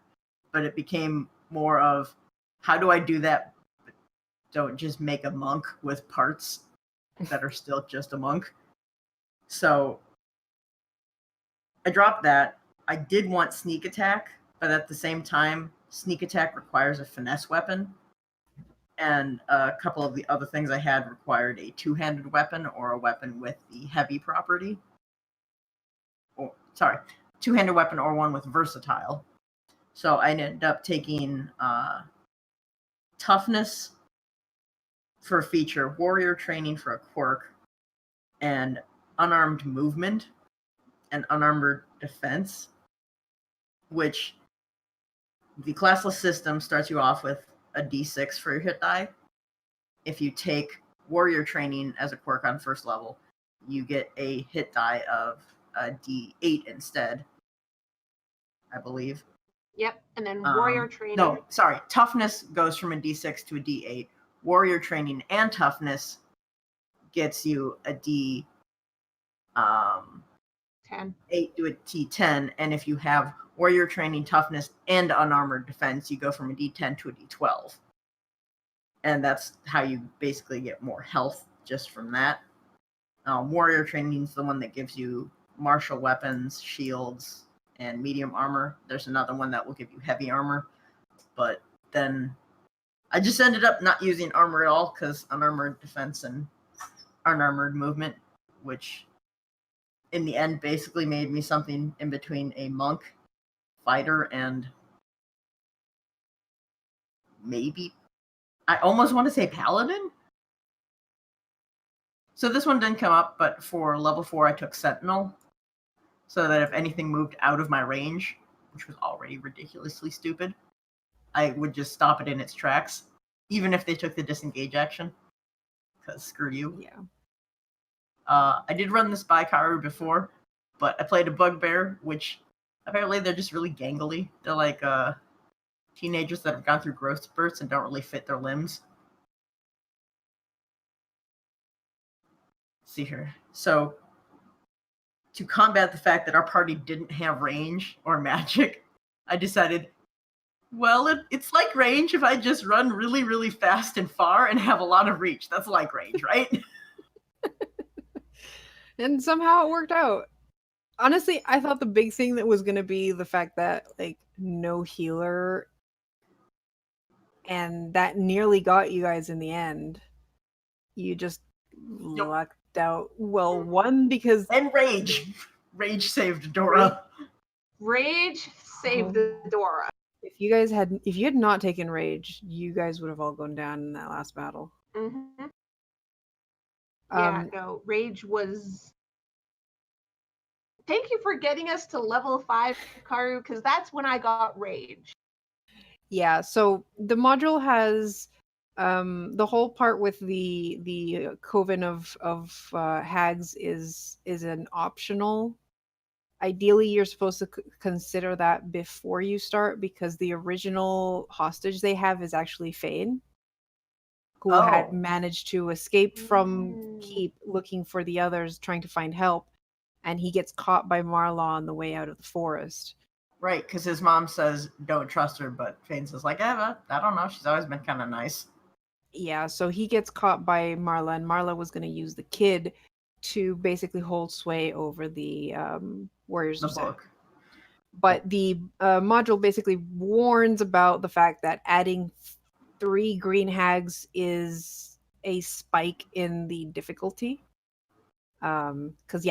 But it became more of, how do I do that? But don't just make a monk with parts that are still just a monk. So I dropped that. I did want sneak attack, but at the same time, sneak attack requires a finesse weapon. And a couple of the other things I had required a two-handed weapon or a weapon with the heavy property. Two-handed weapon or one with versatile. So I ended up taking toughness for a feature, warrior training for a quirk, and unarmed movement and unarmored defense, which the classless system starts you off with a d6 for your hit die. If you take warrior training as a quirk on first level, you get a hit die of a d8 instead, I believe. Yep, and then warrior training. No, sorry. Toughness goes from a d6 to a d8. Warrior training and toughness gets you a d 10. 8 to a d10, and if you have warrior training, toughness, and unarmored defense, you go from a d10 to a d12. And that's how you basically get more health just from that. Warrior training is the one that gives you martial weapons, shields, and medium armor. There's another one that will give you heavy armor, but then I just ended up not using armor at all because unarmored defense and unarmored movement, which in the end basically made me something in between a monk, fighter, and maybe, I almost want to say paladin. So this one didn't come up, but for level 4 I took Sentinel, so that if anything moved out of my range, which was already ridiculously stupid, I would just stop it in its tracks, even if they took the disengage action, because screw you. Yeah. I did run this by Karu before, but I played a bugbear, which apparently they're just really gangly. They're like teenagers that have gone through growth spurts and don't really fit their limbs. Let's see here. So, to combat the fact that our party didn't have range or magic, I decided, well, it's like range if I just run really, really fast and far and have a lot of reach. That's like range, right? And somehow it worked out. Honestly, I thought the big thing that was going to be the fact that, like, no healer, and that nearly got you guys in the end. You just lucked out. Well, one, because... And rage. Rage saved Dora. Rage saved the Dora. If you had not taken rage, you guys would have all gone down in that last battle. Mm-hmm. Yeah, no, rage was... Thank you for getting us to level 5, Karu, because that's when I got rage. Yeah, so the module has the whole part with the coven of hags is an optional. Ideally, you're supposed to consider that before you start, because the original hostage they have is actually Fane, who had managed to escape from Keep looking for the others, trying to find help, and he gets caught by Marla on the way out of the forest. Right, because his mom says don't trust her, but Fane says, like, I don't know, she's always been kind of nice. Yeah, so he gets caught by Marla, and Marla was going to use the kid to basically hold sway over the Warriors of Set. But the module basically warns about the fact that adding 3 green hags is a spike in the difficulty. Because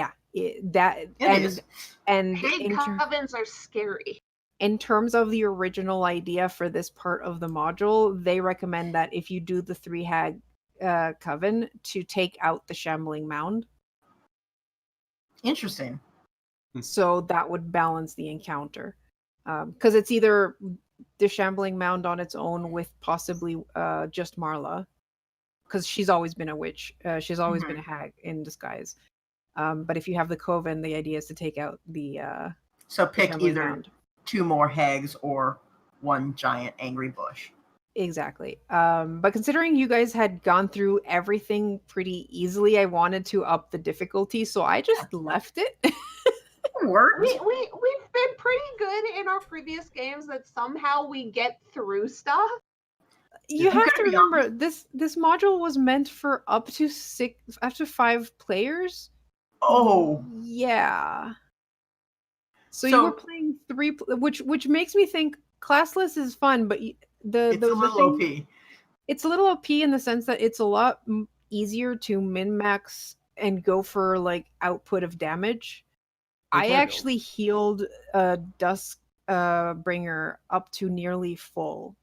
and hag covens are scary. In terms of the original idea for this part of the module, they recommend that if you do the 3 hag coven, to take out the shambling mound. Interesting. So that would balance the encounter. Because it's either the shambling mound on its own with possibly just Marla, because she's always been a witch. She's always been a hag in disguise. But if you have the coven, the idea is to take out the so pick the either mound. 2 more hags or 1 giant angry bush. Exactly. But considering you guys had gone through everything pretty easily, I wanted to up the difficulty, so I just left it. It worked. We've been pretty good in our previous games that somehow we get through stuff. You I'm have gonna to be remember this module was meant for up to 5 players. Oh, Yeah. So you were playing 3, which makes me think classless is fun, but it's a little OP. it's a little OP in the sense that it's a lot easier to min max and go for like output of damage. I Okay. actually healed Dusk Bringer up to nearly full.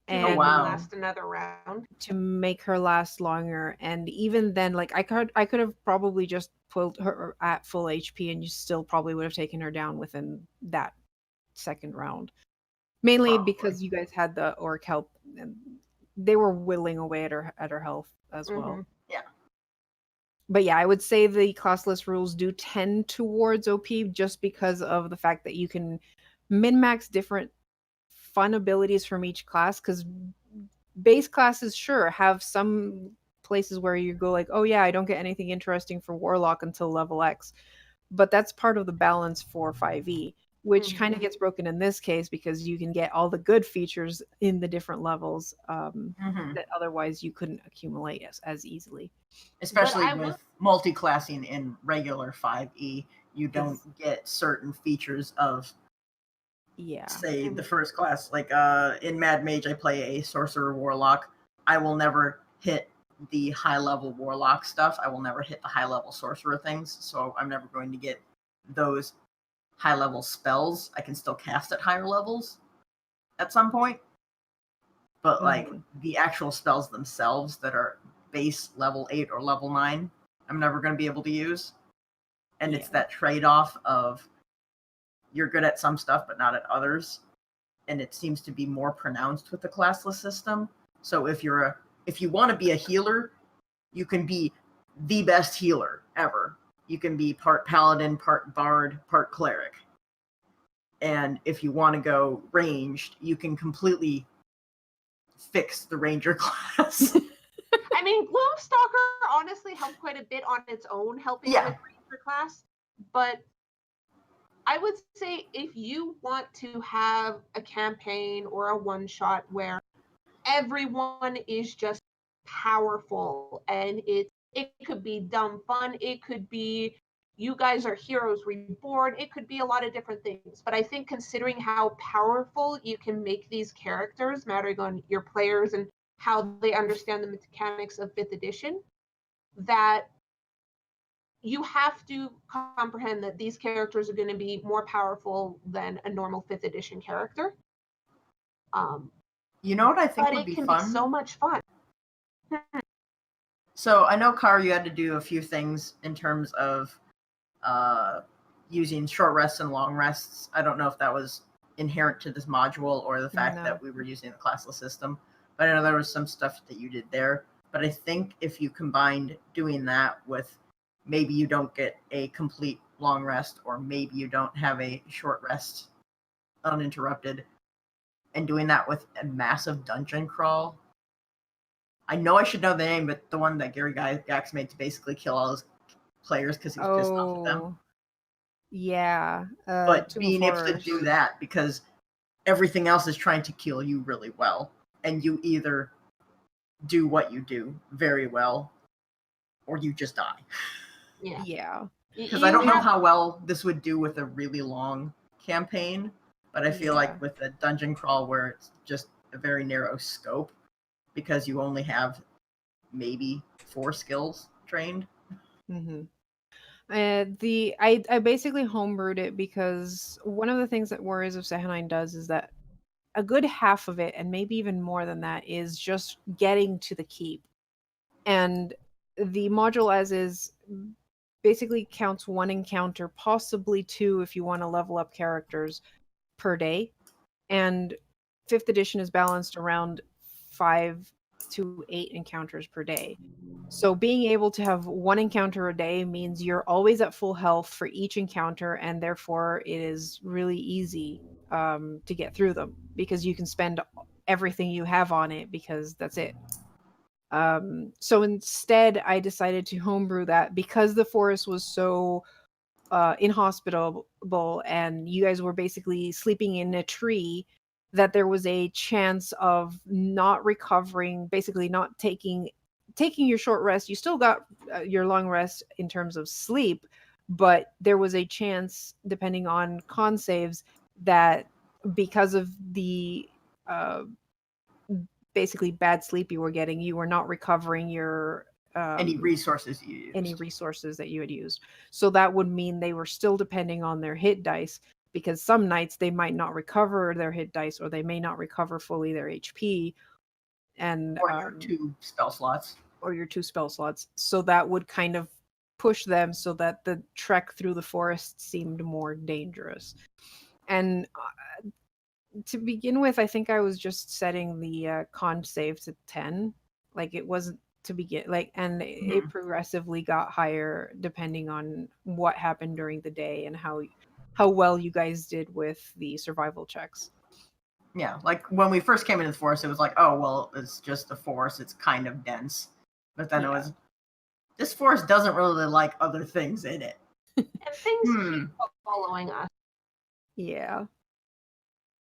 To And make wow. them last another round. to make her last longer, and even then, like I could have probably just pulled her at full HP and you still probably would have taken her down within that second round, mainly Probably. because you guys had the orc help and they were whittling away at her health as well. Mhm. Yeah. But yeah, I would say the classless rules do tend towards OP just because of the fact that you can min-max different fun abilities from each class, because base classes sure have some places where you go like, oh yeah, I don't get anything interesting for warlock until level X, but that's part of the balance for 5e, which kind of gets broken in this case because you can get all the good features in the different levels Mhm. that otherwise you couldn't accumulate as easily. Especially I with will- multi-classing in regular 5e, you don't get certain features of, Yeah. say, the first class. Like in Mad Mage, I play a sorcerer warlock. I will never hit the high level warlock stuff. I will never hit the high level sorcerer things. So I'm never going to get those high level spells. I can still cast at higher levels at some point. But like the actual spells themselves that are base level 8 or level 9, I'm never going to be able to use. And it's Yeah. that trade-off of you're good at some stuff but not at others, and it seems to be more pronounced with the classless system. So if you want to be a healer, you can be the best healer ever. You can be part paladin, part bard, part cleric. And if you want to go ranged, you can completely fix the ranger class. I mean, Gloomstalker honestly helped quite a bit on its own, helping Yeah. with Ranger class. But I would say if you want to have a campaign or a one-shot where everyone is just powerful and it could be dumb fun, it could be you guys are heroes reborn, it could be a lot of different things. But I think considering how powerful you can make these characters, mattering on your players and how they understand the mechanics of 5th edition, that you have to comprehend that these characters are going to be more powerful than a normal 5th edition character. You know what I think But would it be can fun? be so much fun. So I know, Car, you had to do a few things in terms of using short rests and long rests. I don't know if that was inherent to this module or the fact No. that we were using the classless system, but I know there was some stuff that you did there. But I think if you combined doing that with maybe you don't get a complete long rest, or maybe you don't have a short rest uninterrupted, and doing that with a massive dungeon crawl. I know I should know the name, but the one that Gary Gax made to basically kill all his players because he was pissed off at them. Yeah. But Tomb of being able to Horrors. do that because everything else is trying to kill you really well, and you either do what you do very well, or you just die. Yeah. Because I don't know how well this would do with a really long campaign, but I feel Yeah. like with a dungeon crawl where it's just a very narrow scope, because you only have maybe 4 skills trained. Mm-hmm. I basically homebrewed it because one of the things that Warriors of Sehanine does is that a good half of it, and maybe even more than that, is just getting to the keep. And the module as is basically counts 1 encounter, possibly 2 if you want to level up characters per day. And 5th edition is balanced around 5 to 8 encounters per day. So being able to have 1 encounter a day means you're always at full health for each encounter, and therefore it is really easy to get through them because you can spend everything you have on it because that's it. So instead, I decided to homebrew that because the forest was so inhospitable and you guys were basically sleeping in a tree, that there was a chance of not recovering, basically not taking your short rest. You still got your long rest in terms of sleep, but there was a chance, depending on con saves, that because of the basically bad sleep you were getting, you were not recovering your Any resources you used. any resources that you had used. So that would mean they were still depending on their hit dice, because some nights they might not recover their hit dice, or they may not recover fully their HP, and Or your 2 spell slots. or your 2 spell slots. So that would kind of push them so that the trek through the forest seemed more dangerous. And to begin with, I think I was just setting the con save to 10. Like, it wasn't to begin, like, and it progressively got higher depending on what happened during the day and how well you guys did with the survival checks. Yeah, like when we first came into the forest, it was like, oh, well, it's just a forest. It's kind of dense. But then it was, this forest doesn't really like other things in it. And things keep following us. Yeah.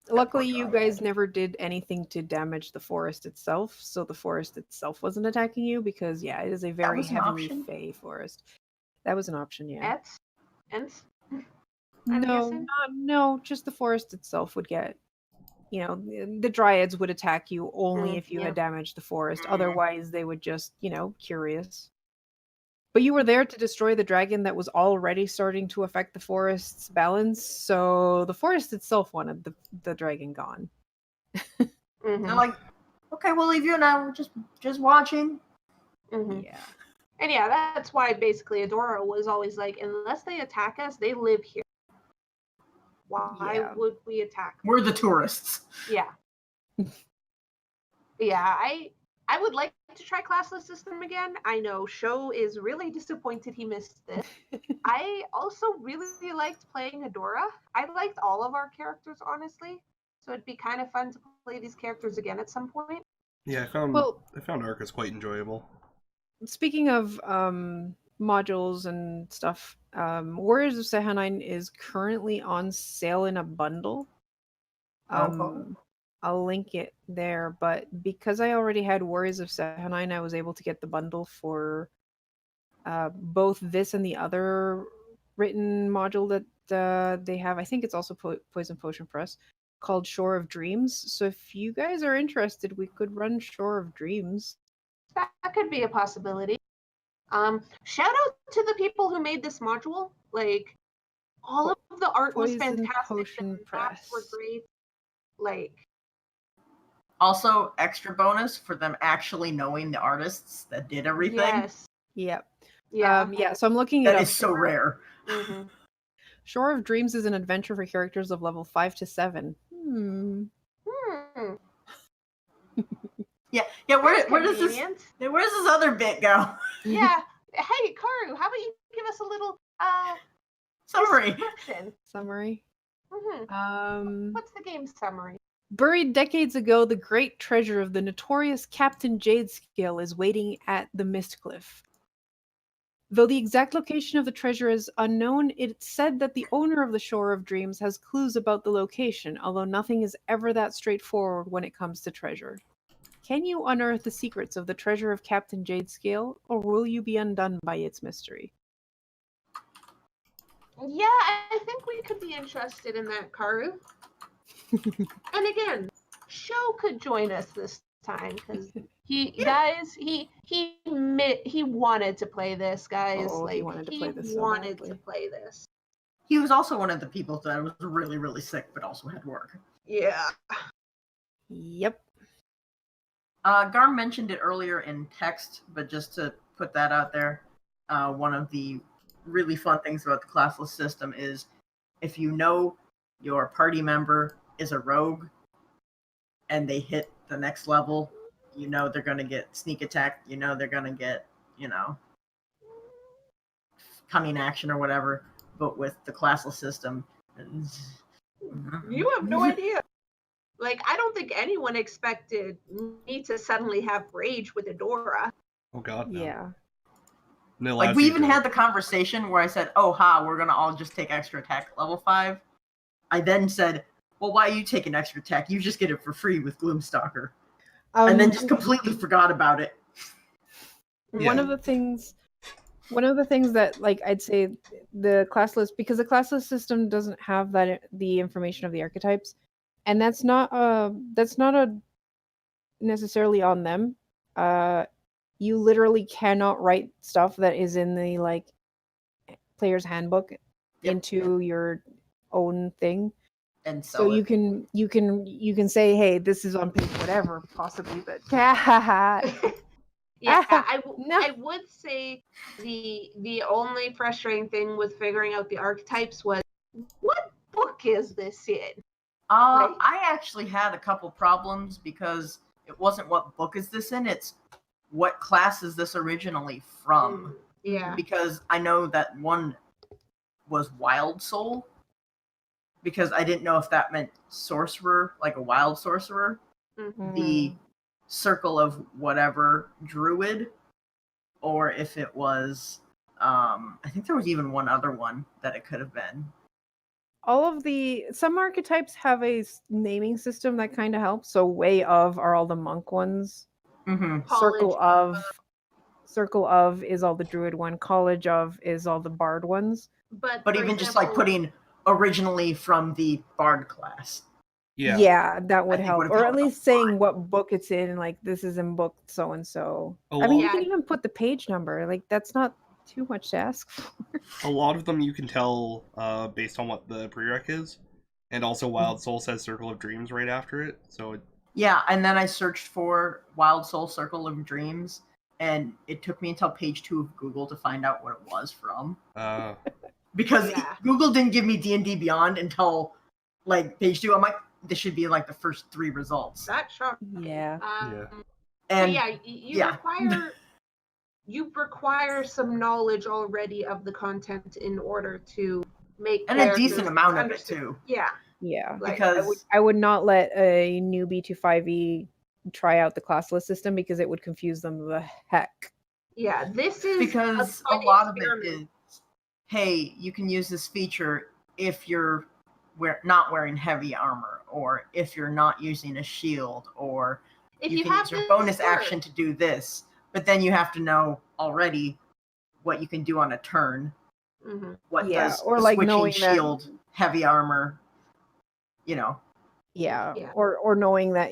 Luckily, you guys never did anything to damage the forest itself, so the forest itself wasn't attacking you, because, yeah, it is a very heavily fey forest. That was an option, yeah. Ents? No, just the forest itself would get, the dryads would attack you only if you had damaged the forest. Otherwise, they would just, curious. But you were there to destroy the dragon that was already starting to affect the forest's balance, so the forest itself wanted the dragon gone. They're like, okay, we'll leave you now. We're just watching. Yeah. And yeah, that's why basically Adora was always like, unless they attack us, they live here. Why would we attack them? We're the tourists. Yeah. Yeah, I would like to try Classless system again. I know Sho is really disappointed he missed this. I also really liked playing Adora. I liked all of our characters, honestly. So it'd be kind of fun to play these characters again at some point. Yeah, I found Arcus quite enjoyable. Speaking of modules and stuff, Warriors of Sehanine is currently on sale in a bundle. I'll link it there, but because I already had Warriors of Sehanine, I was able to get the bundle for both this and the other written module that they have. I think it's also Poison Potion Press, called Shore of Dreams. So if you guys are interested, we could run Shore of Dreams. That could be a possibility. Shout out to the people who made this module. Like, all of the art was fantastic. Potion The maps were great. Like, also, extra bonus for them actually knowing the artists that did everything. Yes. Yep. Yeah. So I'm looking at that is so rare. Shore of Dreams is an adventure for characters of level 5 to 7. Yeah. Where does this other bit go? Yeah. Hey, Karu, how about you give us a little summary? Summary. What's the game summary? Buried decades ago, the great treasure of the notorious Captain Jadescale is waiting at the Mistcliff. Though the exact location of the treasure is unknown, it's said that the owner of the Shore of Dreams has clues about the location, although nothing is ever that straightforward when it comes to treasure. Can you unearth the secrets of the treasure of Captain Jadescale, or will you be undone by its mystery? Yeah, I think we could be interested in that, Karu. And again, Sho could join us this time because he wanted to play this, guys. He wanted to play this. To play this. He was also one of the people that was really, really sick, but also had work. Yeah. Yep. Gar mentioned it earlier in text, but just to put that out there, one of the really fun things about the classless system is if you know your party member is a rogue and they hit the next level, you know they're going to get sneak attack, you know they're going to get, cunning action or whatever. But with the classless system, you have no idea. Like, I don't think anyone expected me to suddenly have rage with Adora. Oh god, no. Yeah. And it Like, allows we you even to- had the conversation where I said, oh, we're gonna all just take extra attack at level 5. I then said, well, why are you taking extra attack? You just get it for free with Gloomstalker. And then just completely forgot about it. One of the things that, like, I'd say the classless, because the classless system doesn't have the information of the archetypes, and that's not a necessarily on them. You literally cannot write stuff that is in the, like, player's handbook into your own thing. And So you can say, hey, this is on page whatever, possibly, but Yeah, no. I would say the only frustrating thing with figuring out the archetypes was, what book is this in? I actually had a couple problems because it wasn't what book is this in, it's what class is this originally from. Yeah. Because I know that one was Wild Soul, because I didn't know if that meant sorcerer, like a wild sorcerer, the circle of whatever druid, or if it was, I think there was even one other one that it could have been. Some archetypes have a naming system that kind of helps. So way of are all the monk ones. Mm-hmm. Circle of is all the druid one. College of is all the bard ones. But even just like putting originally from the bard class. Yeah, that would help. Or at least saying lot. what book it's in, like this is in book so and so. A I mean, lot- you can even put the page number. Like, that's not too much to ask for. A lot of them you can tell based on what the prereq is. And also Wild Soul says Circle of Dreams right after it. So Yeah, and then I searched for Wild Soul Circle of Dreams, and it took me until page 2 of Google to find out what it was from. Because Google didn't give me D&D Beyond until like page 2. I'm like, this should be like the first 3 results. That's shocking. Yeah. And you require some knowledge already of the content in order to make a decent amount of it too. Yeah. Yeah. Like, because I would not let a newbie to 5e try out the classless system because it would confuse them the heck. Yeah, this is because a lot of it is, hey, you can use this feature if you're not wearing heavy armor, or if you're not using a shield, or if you can use your bonus action to do this. But then you have to know already what you can do on a turn. Mm-hmm. What does or like switching knowing shield, heavy armor, Yeah. Or knowing that,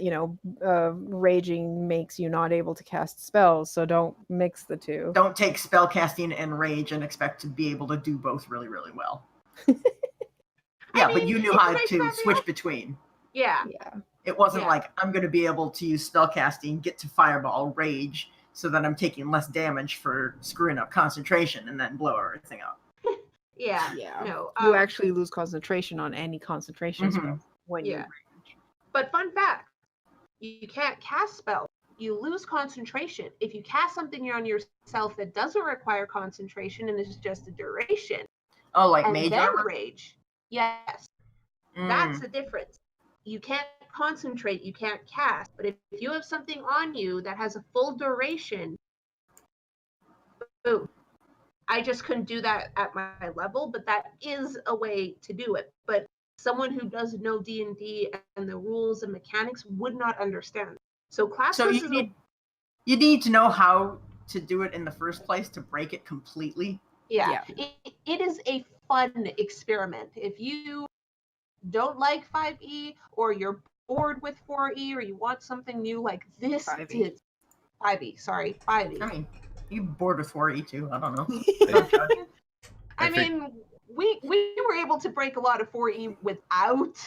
raging makes you not able to cast spells, so don't mix the two. Don't take spellcasting and rage and expect to be able to do both really, really well. But you knew how to switch between. Yeah. It wasn't like, I'm going to be able to use spellcasting, get to fireball, rage, so that I'm taking less damage for screwing up concentration, and then blow everything up. Yeah. No. You actually lose concentration on any concentration spell when you rage. But fun fact, you can't cast spells. You lose concentration. If you cast something on yourself that doesn't require concentration and is just a duration. Oh, like and mage then armor? Rage. Yes. That's the difference. You can't concentrate, you can't cast. But if you have something on you that has a full duration, boom. I just couldn't do that at my level, but that is a way to do it. But someone who doesn't know D&D and the rules and mechanics would not understand. So classless you need to know how to do it in the first place to break it completely. Yeah. It is a fun experiment. If you don't like 5e, or you're bored with 4e, or you want something new, like this 5e. 5e. I mean, you bored with 4e too. I don't know. I mean, we were able to break a lot of 4e without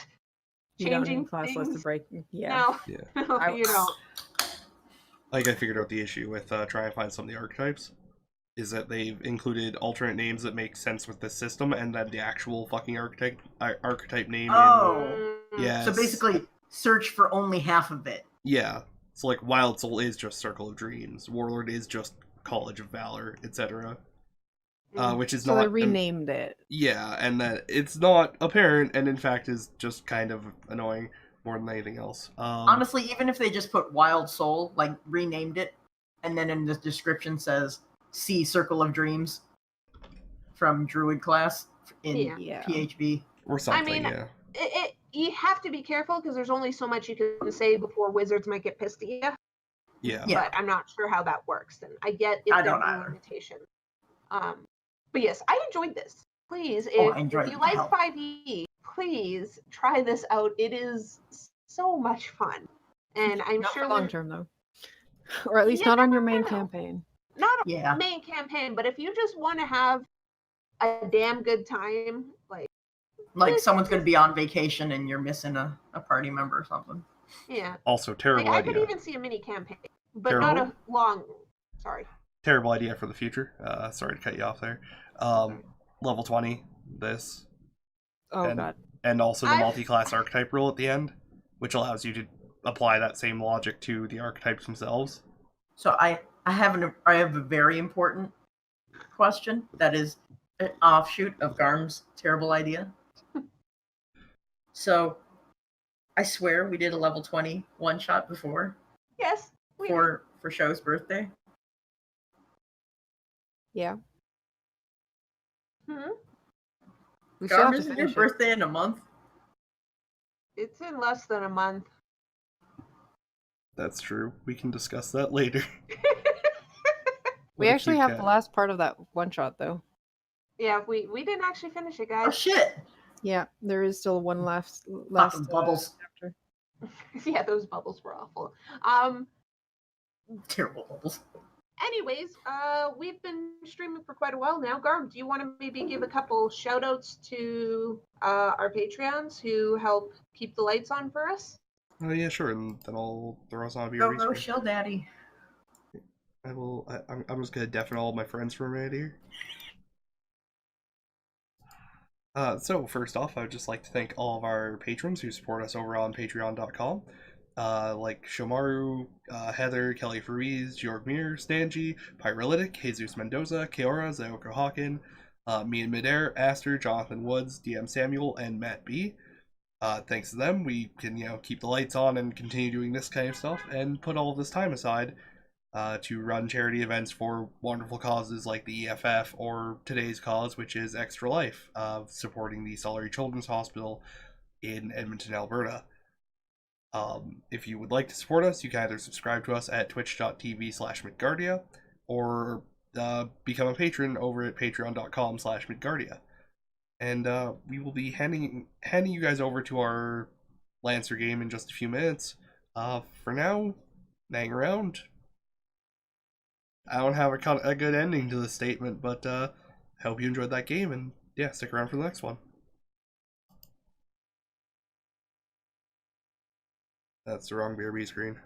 changing classless to break. No, you know. Like, I figured out the issue with trying to find some of the archetypes is that they've included alternate names that make sense with the system, and then the actual fucking archetype name. So basically, search for only half of it. Yeah. So like, Wild Soul is just Circle of Dreams, Warlord is just College of Valor, etc. Which is so not. They renamed it. Yeah, and that it's not apparent, and in fact is just kind of annoying. more than anything else. Honestly, even if they just put Wild Soul, like renamed it, and then in the description says "See Circle of Dreams" from Druid class in Yeah. PHB. or something, mean, yeah. You have to be careful because there's only so much you can say before wizards might get pissed at you. Yeah. Yeah. But I'm not sure how that works, and I get if I there don't are either. limitations. But yes, I enjoyed this. Please, I if enjoyed you it. like Hell. 5e, please try this out. It is so much fun, and I'm Not sure for long when term though, or at least Yeah, not on no, your no, main no. campaign. not a Yeah. main campaign, but if you just want to have a damn good time, Like This- someone's gonna be on vacation and you're missing a party member or something. yeah, Also, terrible I could idea. even see a mini campaign, but not a long. Sorry. Terrible idea for the future. Sorry to cut you off there. Level 20, this. Oh and, god. And also the I've- multi-class archetype rule at the end, which allows you to apply that same logic to the archetypes themselves. So I have a very important question that is an offshoot of Garm's terrible idea. So I swear we did a level 20 one shot before Yes. We for Show's birthday. Yeah. Hmm? We still have Garm, to isn't your finish it. birthday in a month? It's in less than a month. That's true. We can discuss that later. We What a actually cute have cat. the last part of that one shot though. Yeah, we didn't actually finish it, Oh guys. shit! Yeah, there is still one last Fucking bubbles. chapter. Yeah, those bubbles were awful. Terrible bubbles. Anyways, we've been streaming for quite a while now. Garm, do you want to maybe give a couple shout outs to our Patreons who help keep the lights on for us? Oh yeah, sure. And then I'll throw us on Go your go, screen. Shell Daddy. I will. I'm just gonna deafen all my friends for a minute here. So first off, I would just like to thank all of our patrons who support us over on Patreon.com. Like Shomaru, Heather, Kelly Ruiz, Georg Mir, Stanji, Pyrolytic, Jesus Mendoza, Keora, Zaoka Hawken, me and Midair, Aster, Jonathan Woods, DM Samuel, and Matt B. Thanks to them, we can keep the lights on and continue doing this kind of stuff, and put all of this time aside to run charity events for wonderful causes like the EFF or today's cause, which is Extra Life, supporting the Solary Children's Hospital in Edmonton, Alberta. If you would like to support us, you can either subscribe to us at twitch.tv/Midgardia or become a patron over at patreon.com/Midgardia. And we will be handing you guys over to our Lancer game in just a few minutes. For now, hang around. I don't have a good ending to this statement, but I hope you enjoyed that game, and yeah, stick around for the next one. That's the wrong BRB screen.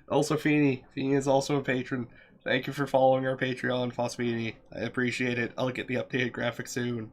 Also, Feeny is also a patron. Thank you for following our Patreon, Fosfini. I appreciate it. I'll get the updated graphics soon.